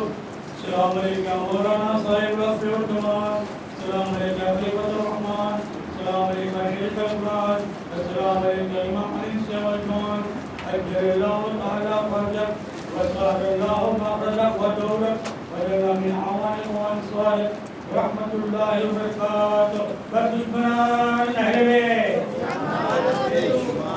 السلام علیکم مولانا صاحب رفیع الجمال. السلام علیکم خلیفۃ الرحمان. السلام علیکم شیخ القرآن. السلام علیکم امام علی شیخ الجمال. اجر اللہ تعالی فرجک وسعد اللہ مخرجک ودورک وجعل من عوانک وانصارک رحمۃ اللہ وبرکاتہ. بس بنا